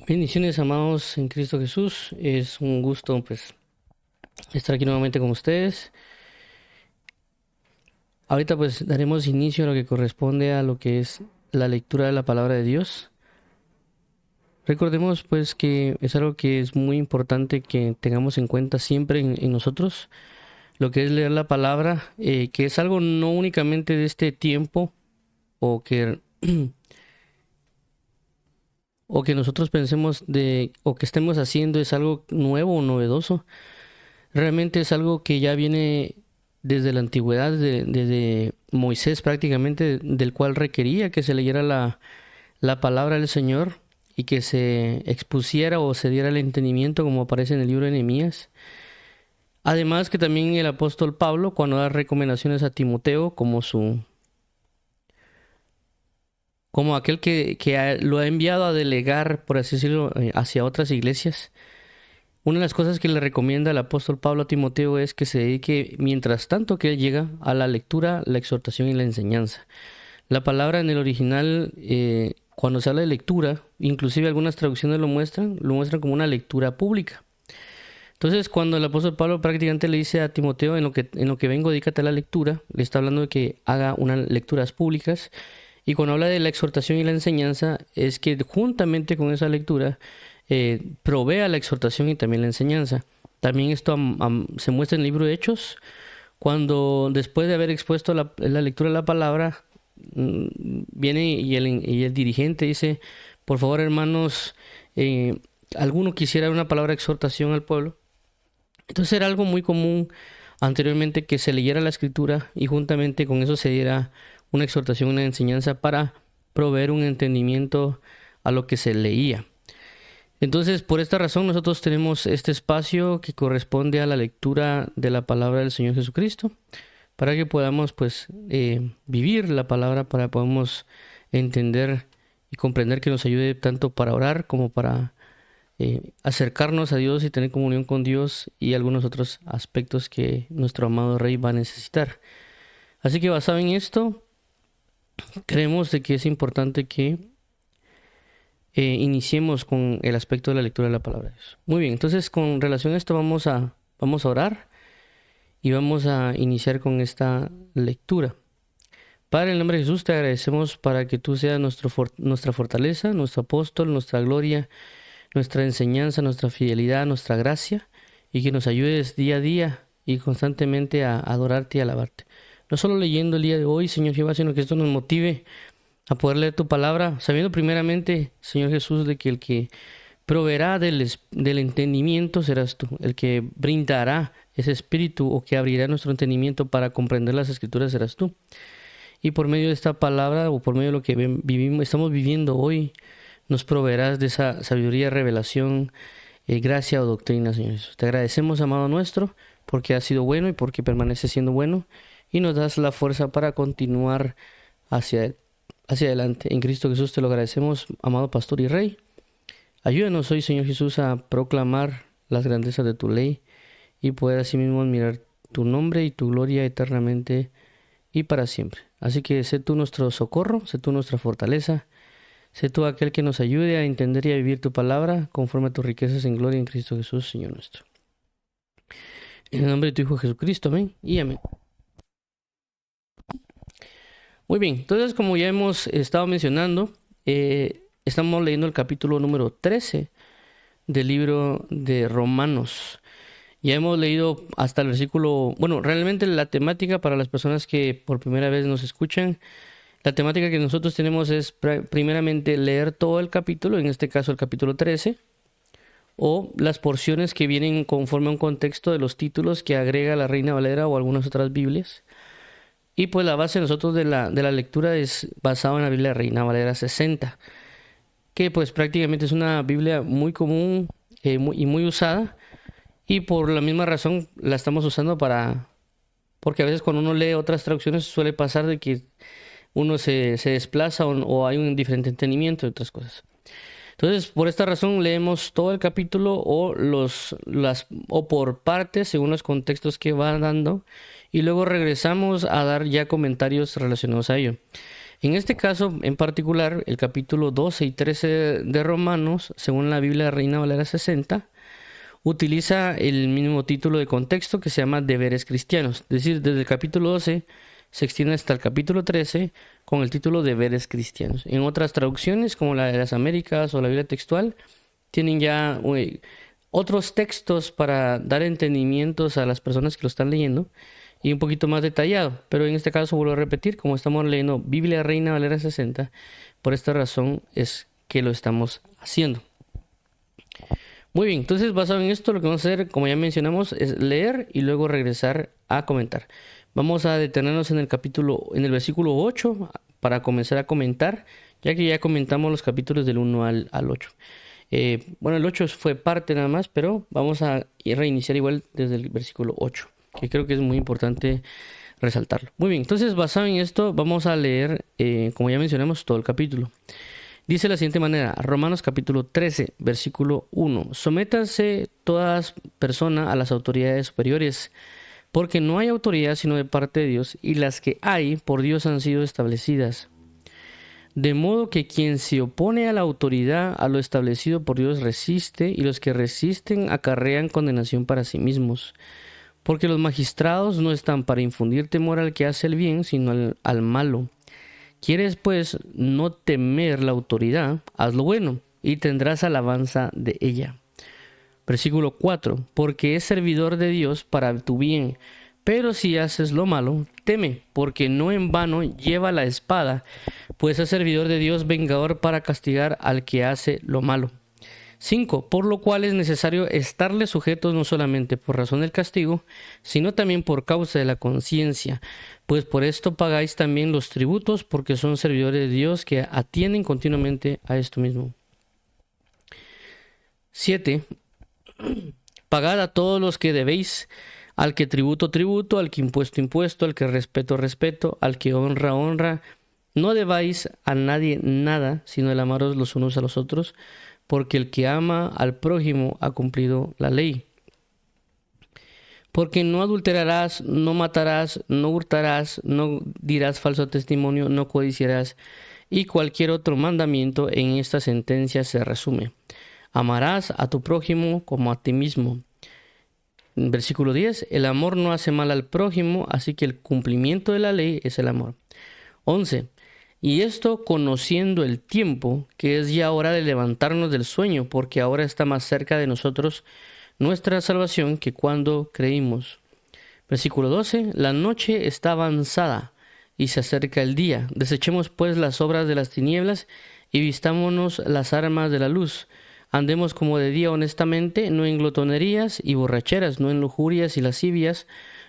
Bendiciones, amados en Cristo Jesús. Es un gusto, estar aquí nuevamente con ustedes. Ahorita, daremos inicio a lo que corresponde a lo que es la lectura de la palabra de Dios. Recordemos, que es algo que es muy importante que tengamos en cuenta siempre en nosotros, lo que es leer la palabra, que es algo no únicamente de este tiempo o que o que nosotros pensemos o que estemos haciendo es algo nuevo o novedoso. Realmente es algo que ya viene desde la antigüedad, desde Moisés prácticamente, del cual requería que se leyera la palabra del Señor y que se expusiera o se diera el entendimiento, como aparece en el libro de Nehemías. Además que también el apóstol Pablo, cuando da recomendaciones a Timoteo como aquel lo ha enviado a delegar, por así decirlo, hacia otras iglesias. Una de las cosas que le recomienda el apóstol Pablo a Timoteo es que se dedique, mientras tanto que él llega, a la lectura, la exhortación y la enseñanza. La palabra en el original, cuando se habla de lectura, inclusive algunas traducciones lo muestran como una lectura pública. Entonces, cuando el apóstol Pablo prácticamente le dice a Timoteo, en lo que vengo, dedícate a la lectura, le está hablando de que haga unas lecturas públicas. Y cuando habla de la exhortación y la enseñanza, es que juntamente con esa lectura, provea la exhortación y también la enseñanza. También esto se muestra en el libro de Hechos, cuando después de haber expuesto la lectura de la palabra, viene y el dirigente dice, por favor hermanos, alguno quisiera una palabra de exhortación al pueblo. Entonces era algo muy común anteriormente que se leyera la escritura y juntamente con eso se diera una exhortación, una enseñanza para proveer un entendimiento a lo que se leía. Entonces, por esta razón, nosotros tenemos este espacio que corresponde a la lectura de la palabra del Señor Jesucristo, para que podamos, vivir la palabra, para que podamos entender y comprender, que nos ayude tanto para orar como para acercarnos a Dios y tener comunión con Dios y algunos otros aspectos que nuestro amado Rey va a necesitar. Así que basado en esto, creemos de que es importante que iniciemos con el aspecto de la lectura de la palabra de Dios. Muy bien, entonces con relación a esto vamos a orar y vamos a iniciar con esta lectura. Padre, en el nombre de Jesús te agradecemos para que tú seas nuestra fortaleza, nuestro apóstol, nuestra gloria, nuestra enseñanza, nuestra fidelidad, nuestra gracia, y que nos ayudes día a día y constantemente a adorarte y alabarte. No solo leyendo el día de hoy, Señor Jehová, sino que esto nos motive a poder leer tu palabra, sabiendo primeramente, Señor Jesús, de que el que proveerá del entendimiento serás tú, el que brindará ese espíritu o que abrirá nuestro entendimiento para comprender las escrituras serás tú. Y por medio de esta palabra o por medio de lo que estamos viviendo hoy, nos proveerás de esa sabiduría, revelación, gracia o doctrina, Señor Jesús. Te agradecemos, amado nuestro, porque has sido bueno y porque permaneces siendo bueno y nos das la fuerza para continuar hacia adelante. En Cristo Jesús te lo agradecemos, amado Pastor y Rey. Ayúdanos hoy, Señor Jesús, a proclamar las grandezas de tu ley y poder asimismo admirar tu nombre y tu gloria eternamente y para siempre. Así que sé tú nuestro socorro, sé tú nuestra fortaleza, sé tú aquel que nos ayude a entender y a vivir tu palabra conforme a tus riquezas en gloria en Cristo Jesús, Señor nuestro. En el nombre de tu Hijo Jesucristo, amén y amén. Muy bien, entonces como ya hemos estado mencionando, estamos leyendo el capítulo número 13 del libro de Romanos. Ya hemos leído hasta el versículo, realmente la temática para las personas que por primera vez nos escuchan, la temática que nosotros tenemos es primeramente leer todo el capítulo, en este caso el capítulo 13, o las porciones que vienen conforme a un contexto de los títulos que agrega la Reina Valera o algunas otras Biblias. Y pues la base de nosotros de la lectura es basada en la Biblia Reina Valera 60, que pues prácticamente es una Biblia muy común y muy usada, y por la misma razón la estamos usando porque a veces cuando uno lee otras traducciones suele pasar de que uno se desplaza o hay un diferente entendimiento de otras cosas. Entonces, por esta razón leemos todo el capítulo o por partes según los contextos que va dando, y luego regresamos a dar ya comentarios relacionados a ello. En este caso, en particular, el capítulo 12 y 13 de Romanos, según la Biblia Reina Valera 60, utiliza el mismo título de contexto que se llama deberes cristianos. Es decir, desde el capítulo 12 se extiende hasta el capítulo 13 con el título deberes cristianos. En otras traducciones, como la de las Américas o la Biblia textual, tienen ya otros textos para dar entendimientos a las personas que lo están leyendo y un poquito más detallado. Pero en este caso, vuelvo a repetir, como estamos leyendo Biblia Reina Valera 60, por esta razón es que lo estamos haciendo. Muy bien, entonces basado en esto lo que vamos a hacer, como ya mencionamos, es leer y luego regresar a comentar. Vamos a detenernos en el versículo 8 para comenzar a comentar, ya que ya comentamos los capítulos del 1 al 8. Bueno, el 8 fue parte nada más, pero vamos a reiniciar igual desde el versículo 8, que creo que es muy importante resaltarlo. Muy bien, entonces basado en esto vamos a leer, como ya mencionamos, todo el capítulo. Dice de la siguiente manera, Romanos capítulo 13, versículo 1. Sométanse toda persona a las autoridades superiores, porque no hay autoridad sino de parte de Dios, y las que hay por Dios han sido establecidas. De modo que quien se opone a la autoridad, a lo establecido por Dios, resiste, y los que resisten acarrean condenación para sí mismos. Porque los magistrados no están para infundir temor al que hace el bien, sino al malo. ¿Quieres pues no temer la autoridad? Haz lo bueno y tendrás alabanza de ella. Versículo 4. Porque es servidor de Dios para tu bien. Pero si haces lo malo, teme, porque no en vano lleva la espada, pues es servidor de Dios vengador para castigar al que hace lo malo. 5. Por lo cual es necesario estarle sujetos no solamente por razón del castigo, sino también por causa de la conciencia, pues por esto pagáis también los tributos, porque son servidores de Dios que atienden continuamente a esto mismo. 7. Pagad a todos los que debéis, al que tributo, tributo, al que impuesto, impuesto, al que respeto, respeto, al que honra, honra. No debáis a nadie nada, sino el amaros los unos a los otros, porque el que ama al prójimo ha cumplido la ley. Porque no adulterarás, no matarás, no hurtarás, no dirás falso testimonio, no codiciarás, y cualquier otro mandamiento en esta sentencia se resume. Amarás a tu prójimo como a ti mismo. Versículo 10. El amor no hace mal al prójimo, así que el cumplimiento de la ley es el amor. 11. Y esto conociendo el tiempo, que es ya hora de levantarnos del sueño, porque ahora está más cerca de nosotros nuestra salvación que cuando creímos. Versículo 12. La noche está avanzada y se acerca el día. Desechemos pues las obras de las tinieblas y vistámonos las armas de la luz. Andemos como de día honestamente, no en glotonerías y borracheras, no en lujurias y lascivias,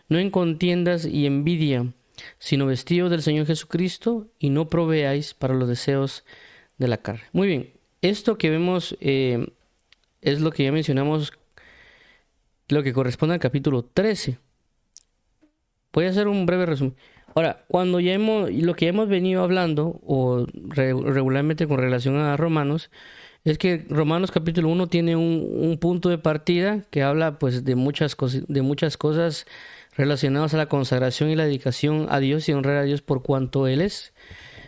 no en contiendas y envidia, sino vestidos del Señor Jesucristo, y no proveáis para los deseos de la carne. Muy bien, esto que vemos es lo que ya mencionamos, lo que corresponde al capítulo 13. Voy a hacer un breve resumen. Ahora, lo que ya hemos venido hablando, o regularmente con relación a Romanos, es que Romanos capítulo 1 tiene un punto de partida que habla pues de muchas cosas relacionadas a la consagración y la dedicación a Dios y honrar a Dios por cuanto Él es,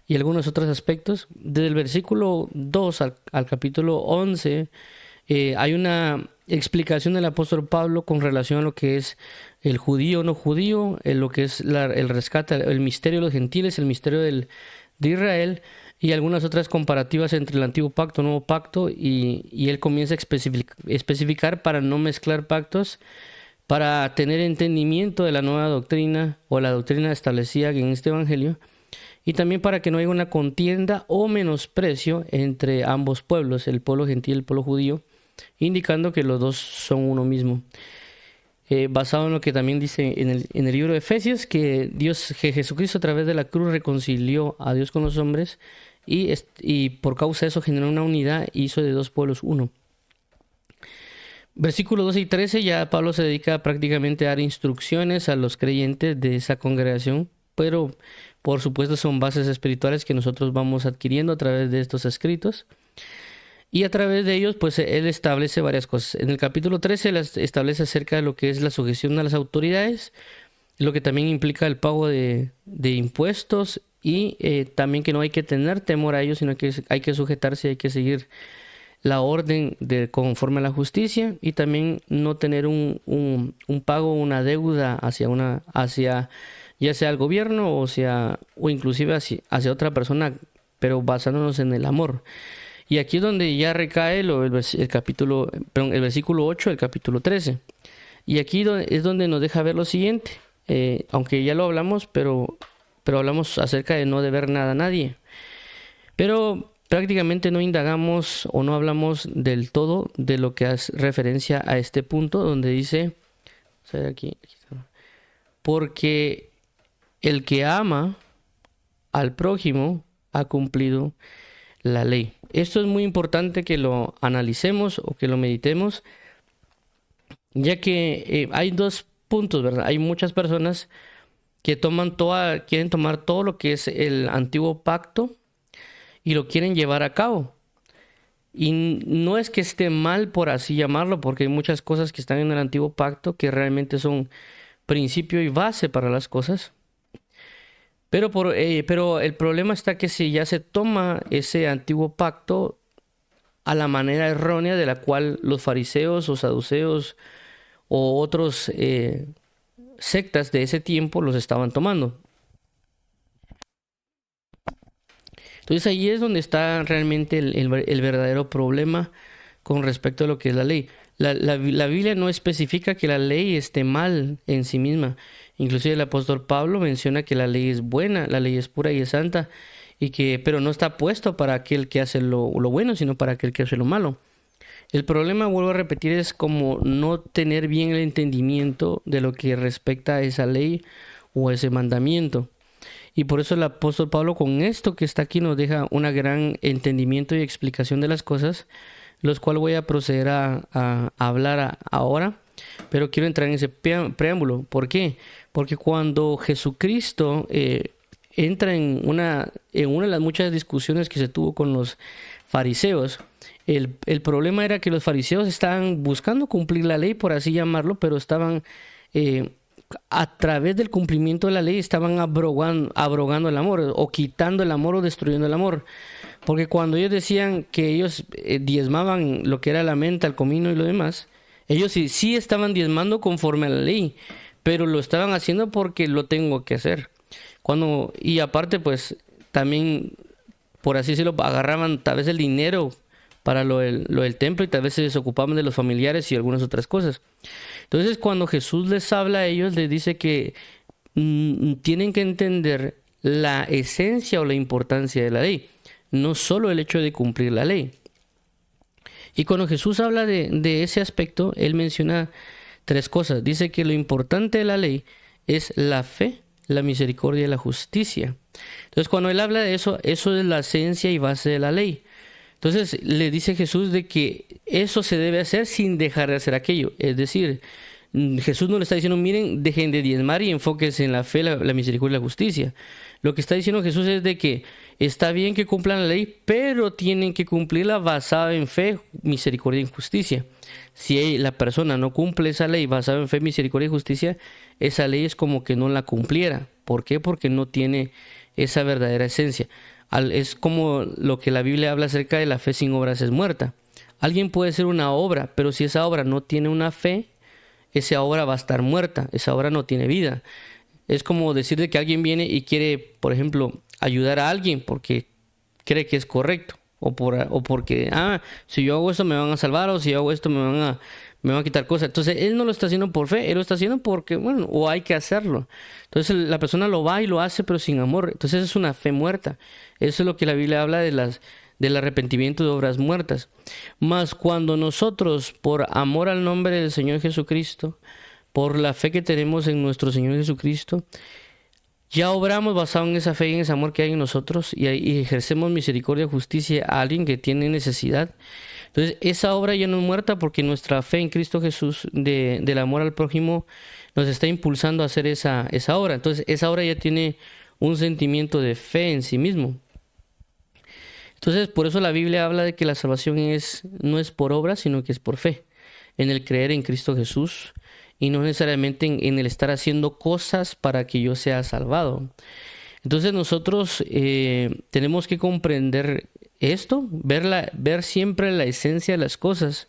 y algunos otros aspectos. Desde el versículo 2 al capítulo 11 hay una explicación del apóstol Pablo con relación a lo que es el judío o no judío, lo que es el rescate, el misterio de los gentiles, el misterio de Israel, y algunas otras comparativas entre el antiguo pacto y el nuevo pacto, y él comienza a especificar para no mezclar pactos, para tener entendimiento de la nueva doctrina o la doctrina establecida en este evangelio, y también para que no haya una contienda o menosprecio entre ambos pueblos, el pueblo gentil y el pueblo judío, indicando que los dos son uno mismo. Basado en lo que también dice en el libro de Efesios, que Jesucristo a través de la cruz reconcilió a Dios con los hombres, y por causa de eso generó una unidad y hizo de dos pueblos uno. Versículos 12 y 13 ya Pablo se dedica prácticamente a dar instrucciones a los creyentes de esa congregación, pero por supuesto son bases espirituales que nosotros vamos adquiriendo a través de estos escritos. Y a través de ellos, pues él establece varias cosas. En el capítulo 13 establece acerca de lo que es la sujeción a las autoridades, lo que también implica el pago de impuestos y también que no hay que tener temor a ellos, sino que hay que sujetarse, hay que seguir la orden de conforme a la justicia, y también no tener un pago, una deuda hacia ya sea el gobierno o inclusive hacia otra persona, pero basándonos en el amor. Y aquí es donde ya recae el versículo 8 del capítulo 13. Y aquí es donde nos deja ver lo siguiente, aunque ya lo hablamos, pero hablamos acerca de no deber nada a nadie. Pero prácticamente no indagamos o no hablamos del todo de lo que hace referencia a este punto donde dice, porque el que ama al prójimo ha cumplido la ley. Esto es muy importante que lo analicemos o que lo meditemos, ya que hay dos puntos, ¿verdad? Hay muchas personas que quieren tomar todo lo que es el antiguo pacto y lo quieren llevar a cabo. Y no es que esté mal, por así llamarlo, porque hay muchas cosas que están en el antiguo pacto que realmente son principio y base para las cosas. Pero el problema está que si ya se toma ese antiguo pacto a la manera errónea de la cual los fariseos o saduceos o otros sectas de ese tiempo los estaban tomando. Entonces ahí es donde está realmente el verdadero problema con respecto a lo que es la ley. La Biblia no especifica que la ley esté mal en sí misma. Inclusive el apóstol Pablo menciona que la ley es buena, la ley es pura y es santa, pero no está puesto para aquel que hace lo bueno, sino para aquel que hace lo malo. El problema, vuelvo a repetir, es como no tener bien el entendimiento de lo que respecta a esa ley o ese mandamiento. Y por eso el apóstol Pablo con esto que está aquí nos deja un gran entendimiento y explicación de las cosas, los cuales voy a proceder a hablar ahora, pero quiero entrar en ese preámbulo. ¿Por qué? Porque cuando Jesucristo entra en una de las muchas discusiones que se tuvo con los fariseos, el problema era que los fariseos estaban buscando cumplir la ley, por así llamarlo, pero estaban a través del cumplimiento de la ley estaban abrogando el amor, o quitando el amor, o destruyendo el amor. Porque cuando ellos decían que ellos diezmaban lo que era la menta, el comino y lo demás, ellos sí estaban diezmando conforme a la ley, pero lo estaban haciendo porque lo tengo que hacer. Y aparte, pues, también, por así decirlo, agarraban tal vez el dinero para lo del templo, y tal vez se desocupaban de los familiares y algunas otras cosas. Entonces, cuando Jesús les habla a ellos, les dice que tienen que entender la esencia o la importancia de la ley, no solo el hecho de cumplir la ley. Y cuando Jesús habla de ese aspecto, él menciona tres cosas. Dice que lo importante de la ley es la fe, la misericordia y la justicia. Entonces, cuando él habla de eso es la esencia y base de la ley. Entonces, le dice Jesús de que eso se debe hacer sin dejar de hacer aquello. Es decir, Jesús no le está diciendo, miren, dejen de diezmar y enfóquense en la fe, la misericordia y la justicia. Lo que está diciendo Jesús es de que está bien que cumplan la ley, pero tienen que cumplirla basada en fe, misericordia y justicia. Si la persona no cumple esa ley basada en fe, misericordia y justicia, esa ley es como que no la cumpliera. ¿Por qué? Porque no tiene esa verdadera esencia. Es como lo que la Biblia habla acerca de la fe sin obras es muerta. Alguien puede hacer una obra, pero si esa obra no tiene una fe, esa obra va a estar muerta, esa obra no tiene vida. Es como decir de que alguien viene y quiere, por ejemplo, ayudar a alguien porque cree que es correcto, o porque, si yo hago esto me van a salvar, o si yo hago esto me van a quitar cosas. Entonces, él no lo está haciendo por fe, él lo está haciendo porque, bueno, o hay que hacerlo. Entonces, la persona lo va y lo hace, pero sin amor. Entonces, es una fe muerta. Eso es lo que la Biblia habla del arrepentimiento de obras muertas. Mas cuando nosotros, por amor al nombre del Señor Jesucristo, por la fe que tenemos en nuestro Señor Jesucristo, ya obramos basado en esa fe y en ese amor que hay en nosotros, y ejercemos misericordia y justicia a alguien que tiene necesidad. Entonces, esa obra ya no es muerta, porque nuestra fe en Cristo Jesús del amor al prójimo nos está impulsando a hacer esa obra. Entonces, esa obra ya tiene un sentimiento de fe en sí mismo. Entonces, por eso la Biblia habla de que la salvación no es por obra, sino que es por fe, en el creer en Cristo Jesús, y no necesariamente en el estar haciendo cosas para que yo sea salvado. Entonces nosotros tenemos que comprender esto, ver siempre la esencia de las cosas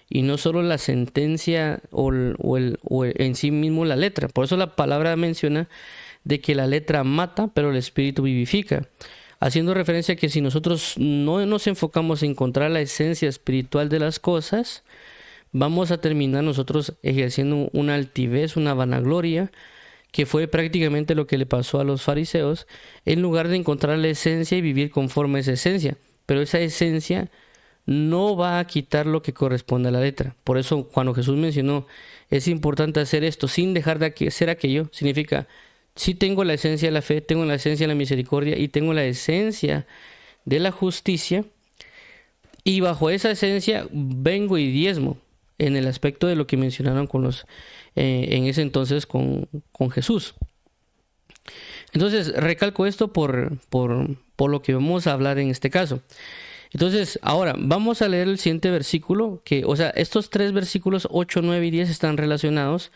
y no solo la sentencia o en sí mismo la letra. Por eso la palabra menciona de que la letra mata, pero el espíritu vivifica. Haciendo referencia a que si nosotros no nos enfocamos en encontrar la esencia espiritual de las cosas, vamos a terminar nosotros ejerciendo una altivez, una vanagloria, que fue prácticamente lo que le pasó a los fariseos, en lugar de encontrar la esencia y vivir conforme a esa esencia. Pero esa esencia no va a quitar lo que corresponde a la letra. Por eso cuando Jesús mencionó, es importante hacer esto sin dejar de hacer aquello, significa, sí tengo la esencia de la fe, tengo la esencia de la misericordia y tengo la esencia de la justicia, y bajo esa esencia vengo y diezmo, en el aspecto de lo que mencionaron en ese entonces con Jesús. Entonces recalco esto por lo que vamos a hablar en este caso. Entonces ahora vamos a leer el siguiente versículo, estos 3 versículos 8, 9 y 10 están relacionados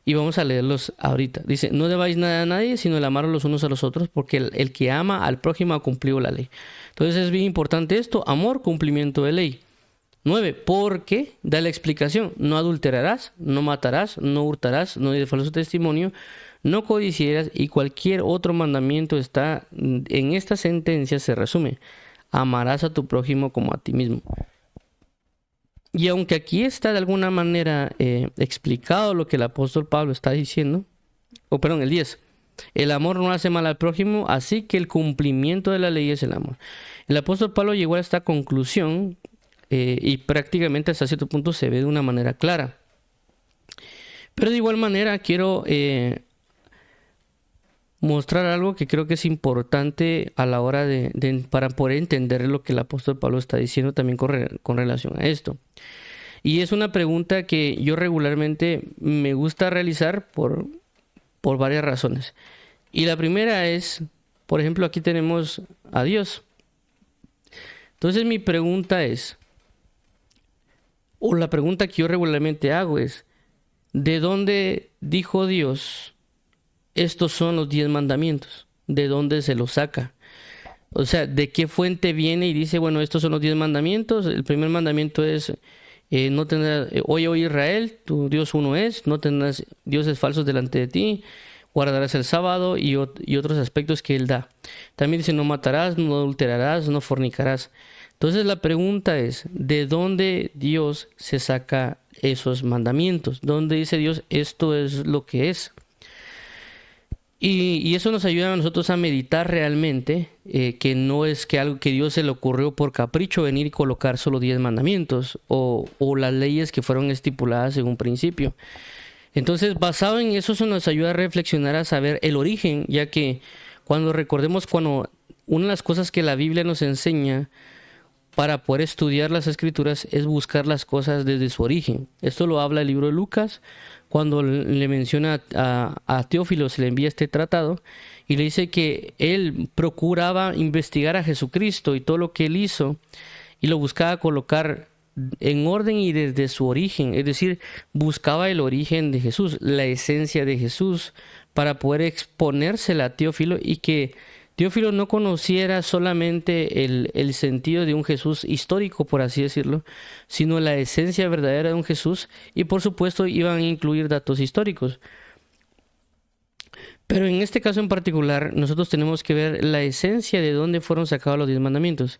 y vamos a leerlos ahorita. Dice, no debáis nada a nadie sino el amar los unos a los otros, porque el que ama al prójimo ha cumplido la ley. Entonces es bien importante esto, amor, cumplimiento de ley. 9, porque da la explicación, no adulterarás, no matarás, no hurtarás, no dirás falso testimonio, no codiciarás, y cualquier otro mandamiento está en esta sentencia, se resume, amarás a tu prójimo como a ti mismo. Y aunque aquí está de alguna manera explicado lo que el apóstol Pablo está diciendo, el 10, el amor no hace mal al prójimo, así que el cumplimiento de la ley es el amor. El apóstol Pablo llegó a esta conclusión y prácticamente hasta cierto punto se ve de una manera clara. Pero de igual manera quiero mostrar algo que creo que es importante a la hora para poder entender lo que el apóstol Pablo está diciendo también con relación a esto. Y es una pregunta que yo regularmente me gusta realizar por varias razones. Y la primera es, por ejemplo, aquí tenemos a Dios. Entonces mi pregunta es, o la pregunta que yo regularmente hago es, ¿de dónde dijo Dios estos son los 10 mandamientos? ¿De dónde se los saca? O sea, ¿de qué fuente viene y dice, bueno, estos son los 10 mandamientos? El primer mandamiento es, no tendrás, oye, Israel, tu Dios uno es, no tendrás dioses falsos delante de ti, guardarás el sábado y otros aspectos que él da. También dice, no matarás, no adulterarás, no fornicarás. Entonces la pregunta es, ¿de dónde Dios se saca esos mandamientos? ¿Dónde dice Dios, esto es lo que es? Y eso nos ayuda a nosotros a meditar realmente, que no es que algo que Dios se le ocurrió por capricho venir y colocar solo 10 mandamientos o las leyes que fueron estipuladas en un principio. Entonces, basado en eso nos ayuda a reflexionar, a saber el origen, ya que cuando una de las cosas que la Biblia nos enseña para poder estudiar las Escrituras es buscar las cosas desde su origen. Esto lo habla el libro de Lucas, cuando le menciona a Teófilo, se le envía este tratado y le dice que él procuraba investigar a Jesucristo y todo lo que él hizo y lo buscaba colocar en orden y desde su origen, es decir, buscaba el origen de Jesús, la esencia de Jesús, para poder exponérsela a Teófilo y que Teófilo no conociera solamente el sentido de un Jesús histórico, por así decirlo, sino la esencia verdadera de un Jesús, y por supuesto iban a incluir datos históricos. Pero en este caso en particular, nosotros tenemos que ver la esencia de dónde fueron sacados los 10 mandamientos.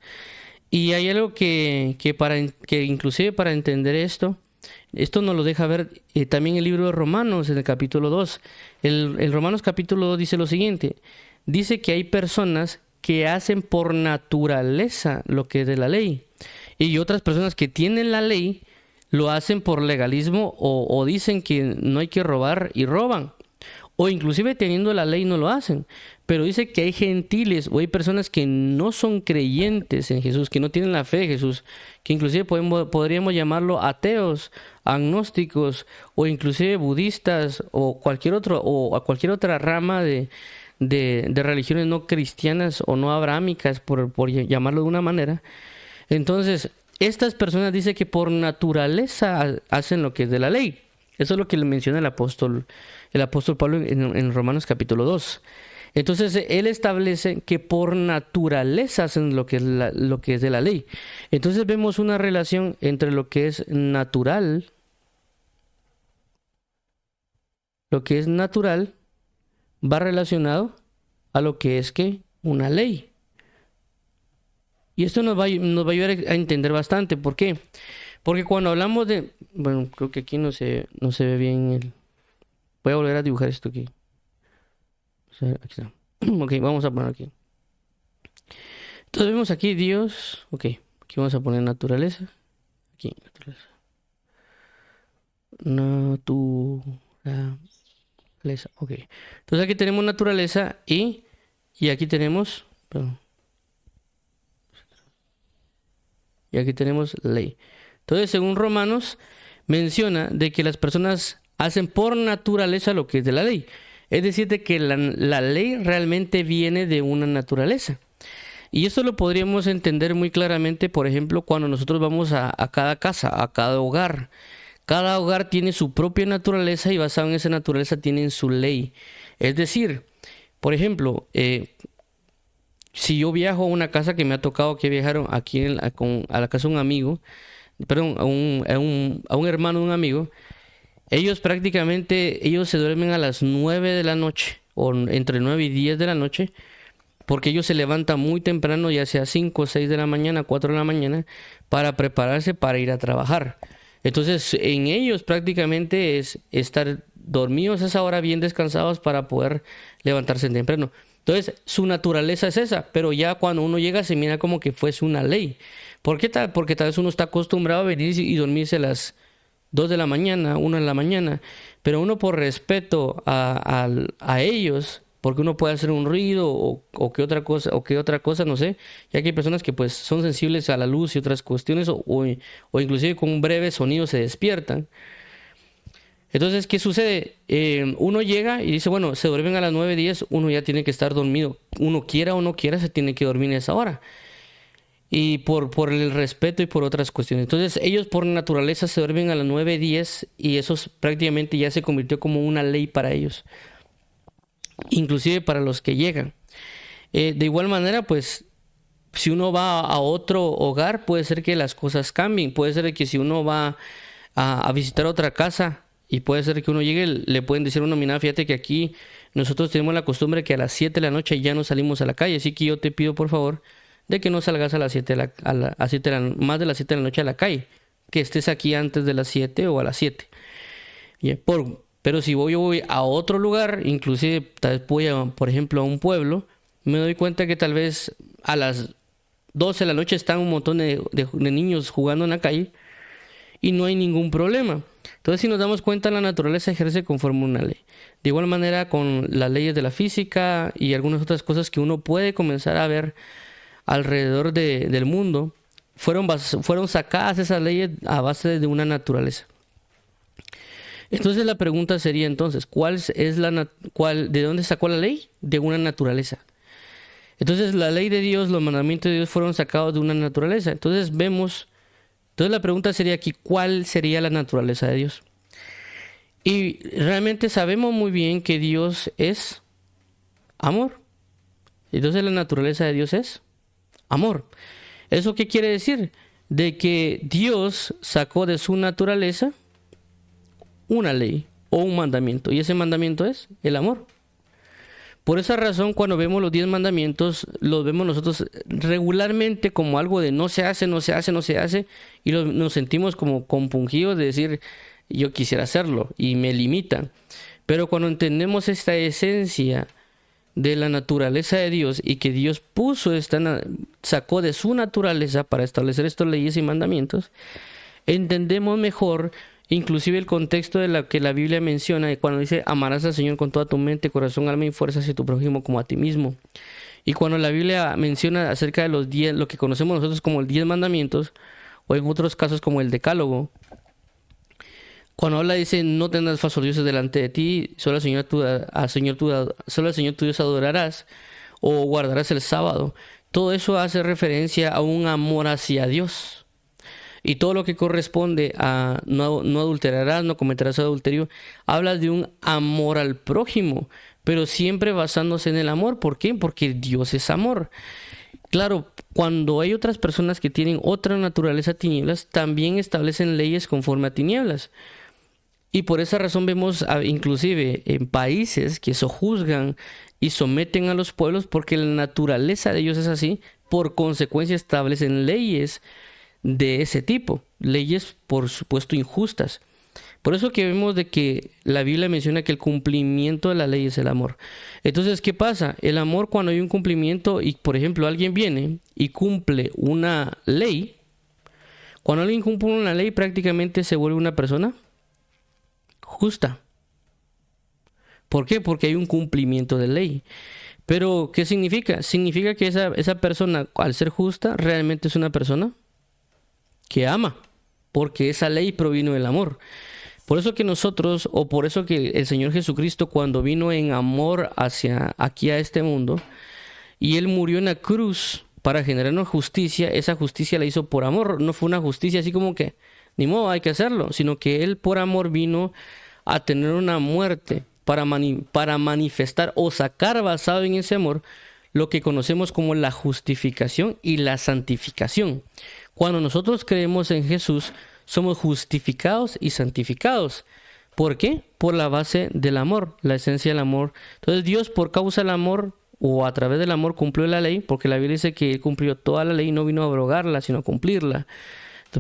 Y hay algo que inclusive para entender esto nos lo deja ver también el libro de Romanos en el capítulo 2. El Romanos capítulo 2 dice lo siguiente. Dice que hay personas que hacen por naturaleza lo que es de la ley. Y otras personas que tienen la ley lo hacen por legalismo o dicen que no hay que robar y roban. O inclusive teniendo la ley no lo hacen. Pero dice que hay gentiles o hay personas que no son creyentes en Jesús, que no tienen la fe de Jesús, que inclusive podríamos llamarlo ateos, agnósticos o inclusive budistas o cualquier otra rama de religiones no cristianas o no abrahámicas, por llamarlo de una manera. Entonces, estas personas dicen que por naturaleza hacen lo que es de la ley. Eso es lo que le menciona el apóstol Pablo en Romanos capítulo 2. Entonces él establece que por naturaleza hacen lo que es de la ley. Entonces vemos una relación entre lo que es natural, va relacionado a lo que es que una ley. Y esto nos va a ayudar a entender bastante. ¿Por qué? Porque cuando hablamos de... Bueno, creo que aquí no se ve bien el... Voy a volver a dibujar esto aquí. O sea, aquí está. Ok, vamos a poner aquí. Entonces vemos aquí Dios. Ok, aquí vamos a poner naturaleza. Aquí, naturaleza. Naturaleza. Ok. Entonces aquí tenemos naturaleza y aquí tenemos... Perdón. Y aquí tenemos ley. Entonces, según Romanos, menciona de que las personas hacen por naturaleza lo que es de la ley. Es decir, de que la ley realmente viene de una naturaleza. Y esto lo podríamos entender muy claramente, por ejemplo, cuando nosotros vamos a cada casa, a cada hogar. Cada hogar tiene su propia naturaleza y basado en esa naturaleza tienen su ley. Es decir, por ejemplo, si yo viajo a una casa que me ha tocado que viajaron aquí a la casa de un amigo, perdón, a un hermano de un amigo, ellos se duermen a las 9 de la noche, o entre 9 y 10 de la noche, porque ellos se levantan muy temprano, ya sea 5, 6 de la mañana, 4 de la mañana, para prepararse para ir a trabajar. Entonces, en ellos prácticamente es estar dormidos a esa hora, bien descansados para poder levantarse temprano. Entonces, su naturaleza es esa, pero ya cuando uno llega se mira como que fuese una ley. ¿Por qué tal? Porque tal vez uno está acostumbrado a venir y dormirse a las 2 de la mañana, 1 de la mañana, pero uno por respeto a ellos, porque uno puede hacer un ruido o que otra cosa, no sé, ya que hay personas que pues son sensibles a la luz y otras cuestiones o inclusive con un breve sonido se despiertan. Entonces, ¿qué sucede? Uno llega y dice, bueno, se duermen a las 9, 10, uno ya tiene que estar dormido. Uno quiera o no quiera, se tiene que dormir a esa hora. Y por el respeto y por otras cuestiones. Entonces, ellos por naturaleza se duermen a las 9, 10 y eso prácticamente ya se convirtió como una ley para ellos. Inclusive para los que llegan. De igual manera, pues, si uno va a otro hogar, puede ser que las cosas cambien. Puede ser que si uno va a visitar otra casa, y puede ser que uno llegue, le pueden decir a uno, mira, fíjate que aquí nosotros tenemos la costumbre que a las 7 de la noche ya no salimos a la calle, así que yo te pido por favor de que no salgas a las 7 más de las 7 de la noche a la calle, que estés aquí antes de las 7 o a las 7. Pero si yo voy a otro lugar, inclusive tal vez voy por ejemplo, a un pueblo, me doy cuenta que tal vez a las 12 de la noche están un montón de niños jugando en la calle y no hay ningún problema. Entonces, si nos damos cuenta, la naturaleza ejerce conforme una ley. De igual manera, con las leyes de la física y algunas otras cosas que uno puede comenzar a ver alrededor del mundo, fueron sacadas esas leyes a base de una naturaleza. Entonces, la pregunta sería entonces, ¿de dónde sacó la ley? De una naturaleza. Entonces, la ley de Dios, los mandamientos de Dios fueron sacados de una naturaleza. Entonces, la pregunta sería aquí, ¿cuál sería la naturaleza de Dios? Y realmente sabemos muy bien que Dios es amor. Entonces la naturaleza de Dios es amor. ¿Eso qué quiere decir? De que Dios sacó de su naturaleza una ley o un mandamiento. Y ese mandamiento es el amor. Por esa razón, cuando vemos los 10 mandamientos, los vemos nosotros regularmente como algo de no se hace, no se hace, no se hace, y nos sentimos como compungidos de decir, yo quisiera hacerlo, y me limita. Pero cuando entendemos esta esencia de la naturaleza de Dios y que Dios sacó de su naturaleza para establecer estas leyes y mandamientos, entendemos mejor inclusive el contexto de lo que la Biblia menciona cuando dice amarás al Señor con toda tu mente, corazón, alma y fuerzas y tu prójimo como a ti mismo. Y cuando la Biblia menciona acerca de los 10, lo que conocemos nosotros como los 10 mandamientos, o en otros casos como el decálogo, cuando habla dice no tendrás falsos dioses delante de ti, solo al Señor tu Dios adorarás o guardarás el sábado. Todo eso hace referencia a un amor hacia Dios. Y todo lo que corresponde a no adulterarás, no cometerás adulterio, habla de un amor al prójimo. pero siempre basándose en el amor. ¿Por qué? Porque Dios es amor. Claro, cuando hay otras personas que tienen otra naturaleza tinieblas, también establecen leyes conforme a tinieblas. Y por esa razón vemos inclusive en países que sojuzgan y someten a los pueblos porque la naturaleza de ellos es así, por consecuencia establecen leyes de ese tipo, leyes por supuesto injustas. Por eso que vemos de que la Biblia menciona que el cumplimiento de la ley es el amor. Entonces, ¿qué pasa? El amor, cuando hay un cumplimiento y, por ejemplo, alguien viene y cumple una ley, cuando alguien cumple una ley prácticamente se vuelve una persona justa. ¿Por qué? Porque hay un cumplimiento de ley. Pero, ¿qué significa? Significa que esa persona, al ser justa, realmente es una persona que ama, porque esa ley provino del amor. Por eso que nosotros, o por eso que el Señor Jesucristo, cuando vino en amor hacia aquí a este mundo, y Él murió en la cruz para generarnos justicia, esa justicia la hizo por amor. No fue una justicia así como que, ni modo, hay que hacerlo, sino que Él por amor vino a tener una muerte para manifestar o sacar basado en ese amor lo que conocemos como la justificación y la santificación. Cuando nosotros creemos en Jesús, somos justificados y santificados. ¿Por qué? Por la base del amor, la esencia del amor. Entonces Dios, por causa del amor o a través del amor, cumplió la ley, porque la Biblia dice que Él cumplió toda la ley y no vino a abrogarla, sino a cumplirla.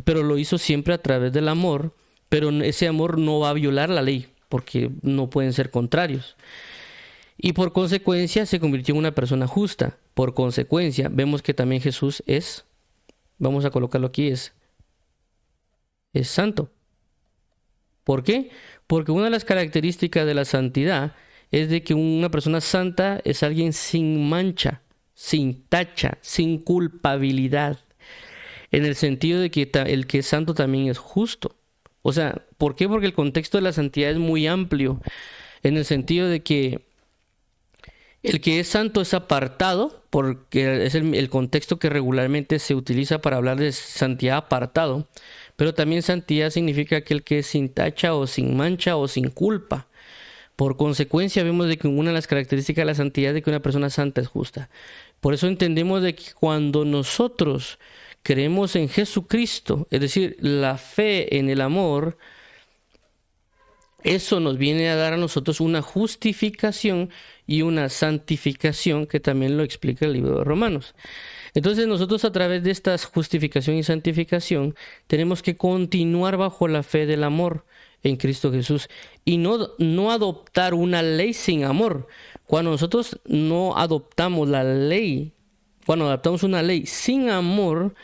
Pero lo hizo siempre a través del amor, pero ese amor no va a violar la ley, porque no pueden ser contrarios. Y por consecuencia se convirtió en una persona justa. Por consecuencia, vemos que también Jesús es, vamos a colocarlo aquí, es santo. ¿Por qué? Porque una de las características de la santidad es de que una persona santa es alguien sin mancha, sin tacha, sin culpabilidad. En el sentido de que el que es santo también es justo. O sea, ¿por qué? Porque el contexto de la santidad es muy amplio. En el sentido de que el que es santo es apartado, porque es el contexto que regularmente se utiliza para hablar de santidad, apartado. Pero también santidad significa aquel que es sin tacha o sin mancha o sin culpa. Por consecuencia, vemos de que una de las características de la santidad es de que una persona santa es justa. Por eso entendemos de que cuando nosotros creemos en Jesucristo, es decir, la fe en el amor, eso nos viene a dar a nosotros una justificación y una santificación, que también lo explica el libro de Romanos. Entonces nosotros, a través de esta justificación y santificación, tenemos que continuar bajo la fe del amor en Cristo Jesús y no adoptar una ley sin amor. Cuando nosotros no adoptamos la ley, cuando adoptamos una ley sin amor,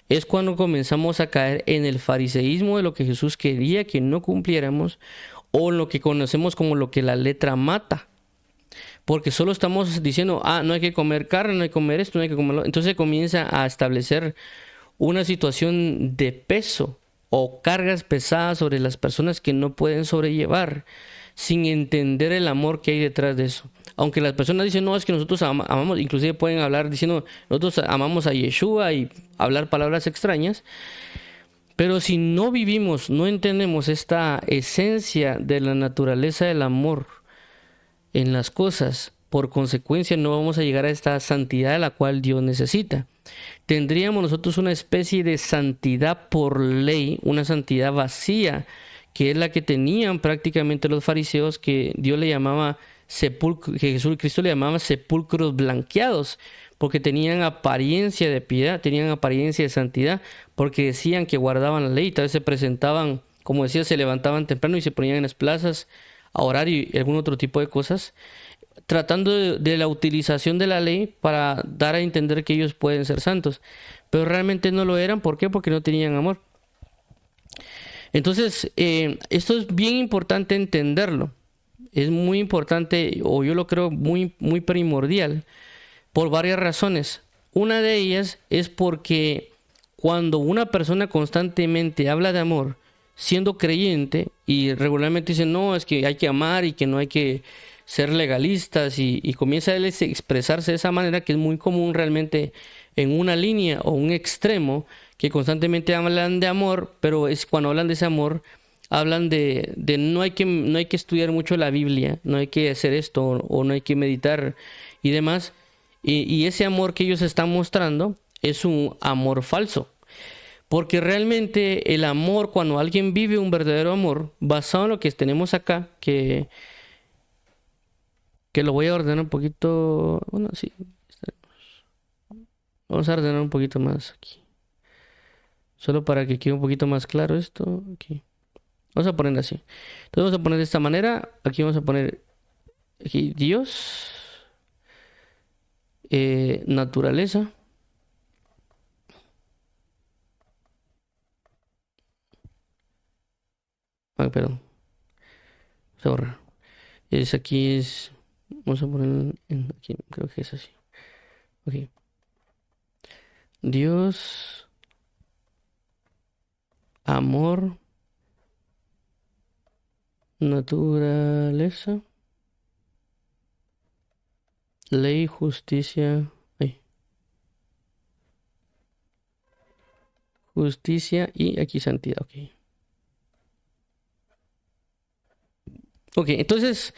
es cuando comenzamos a caer en el fariseísmo de lo que Jesús quería que no cumpliéramos, o lo que conocemos como lo que la letra mata. Porque solo estamos diciendo, no hay que comer carne, no hay que comer esto, no hay que comerlo. Entonces comienza a establecer una situación de peso o cargas pesadas sobre las personas que no pueden sobrellevar, sin entender el amor que hay detrás de eso. Aunque las personas dicen, no, es que nosotros amamos, inclusive pueden hablar diciendo, nosotros amamos a Yeshua y hablar palabras extrañas. Pero si no vivimos, no entendemos esta esencia de la naturaleza del amor en las cosas, por consecuencia no vamos a llegar a esta santidad de la cual Dios necesita. Tendríamos nosotros una especie de santidad por ley, una santidad vacía, que es la que tenían prácticamente los fariseos, que Dios le llamaba que Cristo le llamaba sepulcros blanqueados, porque tenían apariencia de piedad, tenían apariencia de santidad, porque decían que guardaban la ley, tal vez se presentaban, como decía, se levantaban temprano y se ponían en las plazas a orar y algún otro tipo de cosas, tratando de la utilización de la ley para dar a entender que ellos pueden ser santos, pero realmente no lo eran. ¿Por qué? Porque no tenían amor. Entonces, esto es bien importante entenderlo. Es muy importante, o yo lo creo muy, muy primordial, por varias razones. Una de ellas es porque cuando una persona constantemente habla de amor, siendo creyente, y regularmente dice, no, es que hay que amar y que no hay que ser legalistas, y comienza a expresarse de esa manera, que es muy común realmente en una línea o un extremo, que constantemente hablan de amor, pero es cuando hablan de ese amor, hablan de no hay que estudiar mucho la Biblia, no hay que hacer esto o no hay que meditar y demás. Y ese amor que ellos están mostrando es un amor falso. Porque realmente el amor, cuando alguien vive un verdadero amor, basado en lo que tenemos acá, que lo voy a ordenar un poquito, bueno, sí, vamos a ordenar un poquito más aquí. Solo para que quede un poquito más claro esto, aquí. Vamos a poner así. Entonces vamos a poner de esta manera, aquí vamos a poner aquí Dios, naturaleza. Ah, perdón, vamos a borrar. Es aquí es, vamos a poner aquí, creo que es así. Ok. Dios, amor, naturaleza, ley, justicia, ay, justicia y aquí santidad. Ok. Ok, entonces,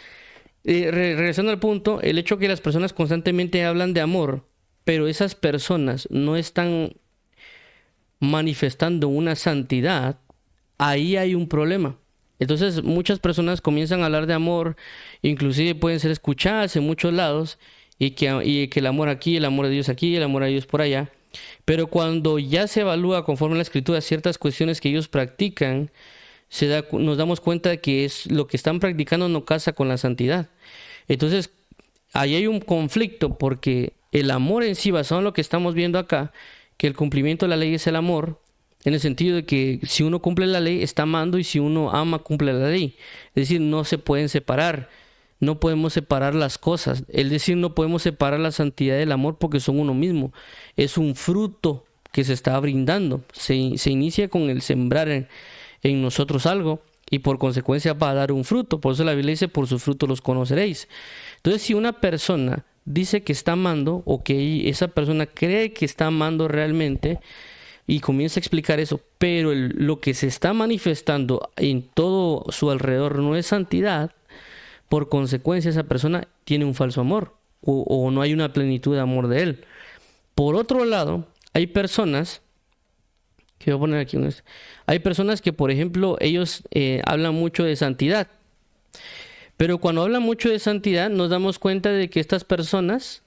regresando al punto, el hecho que las personas constantemente hablan de amor, pero esas personas no están manifestando una santidad, ahí hay un problema. Entonces muchas personas comienzan a hablar de amor, inclusive pueden ser escuchadas en muchos lados, y que el amor aquí, el amor de Dios aquí, el amor de Dios por allá. Pero cuando ya se evalúa conforme a la escritura ciertas cuestiones que ellos practican, nos damos cuenta de que es lo que están practicando no casa con la santidad. Entonces ahí hay un conflicto porque el amor en sí, basado en lo que estamos viendo acá, que el cumplimiento de la ley es el amor, en el sentido de que si uno cumple la ley está amando y si uno ama cumple la ley. Es decir, no se pueden separar, no podemos separar las cosas. Es decir, no podemos separar la santidad del amor porque son uno mismo. Es un fruto que se está brindando. Se inicia con el sembrar en nosotros algo y por consecuencia va a dar un fruto. Por eso la Biblia dice, por sus frutos los conoceréis. Entonces, si una persona dice que está amando o que esa persona cree que está amando realmente y comienza a explicar eso, pero lo que se está manifestando en todo su alrededor no es santidad, por consecuencia esa persona tiene un falso amor o no hay una plenitud de amor de él. Por otro lado, hay personas que voy a poner aquí hay personas que, por ejemplo, ellos hablan mucho de santidad. Pero cuando hablan mucho de santidad, nos damos cuenta de que estas personas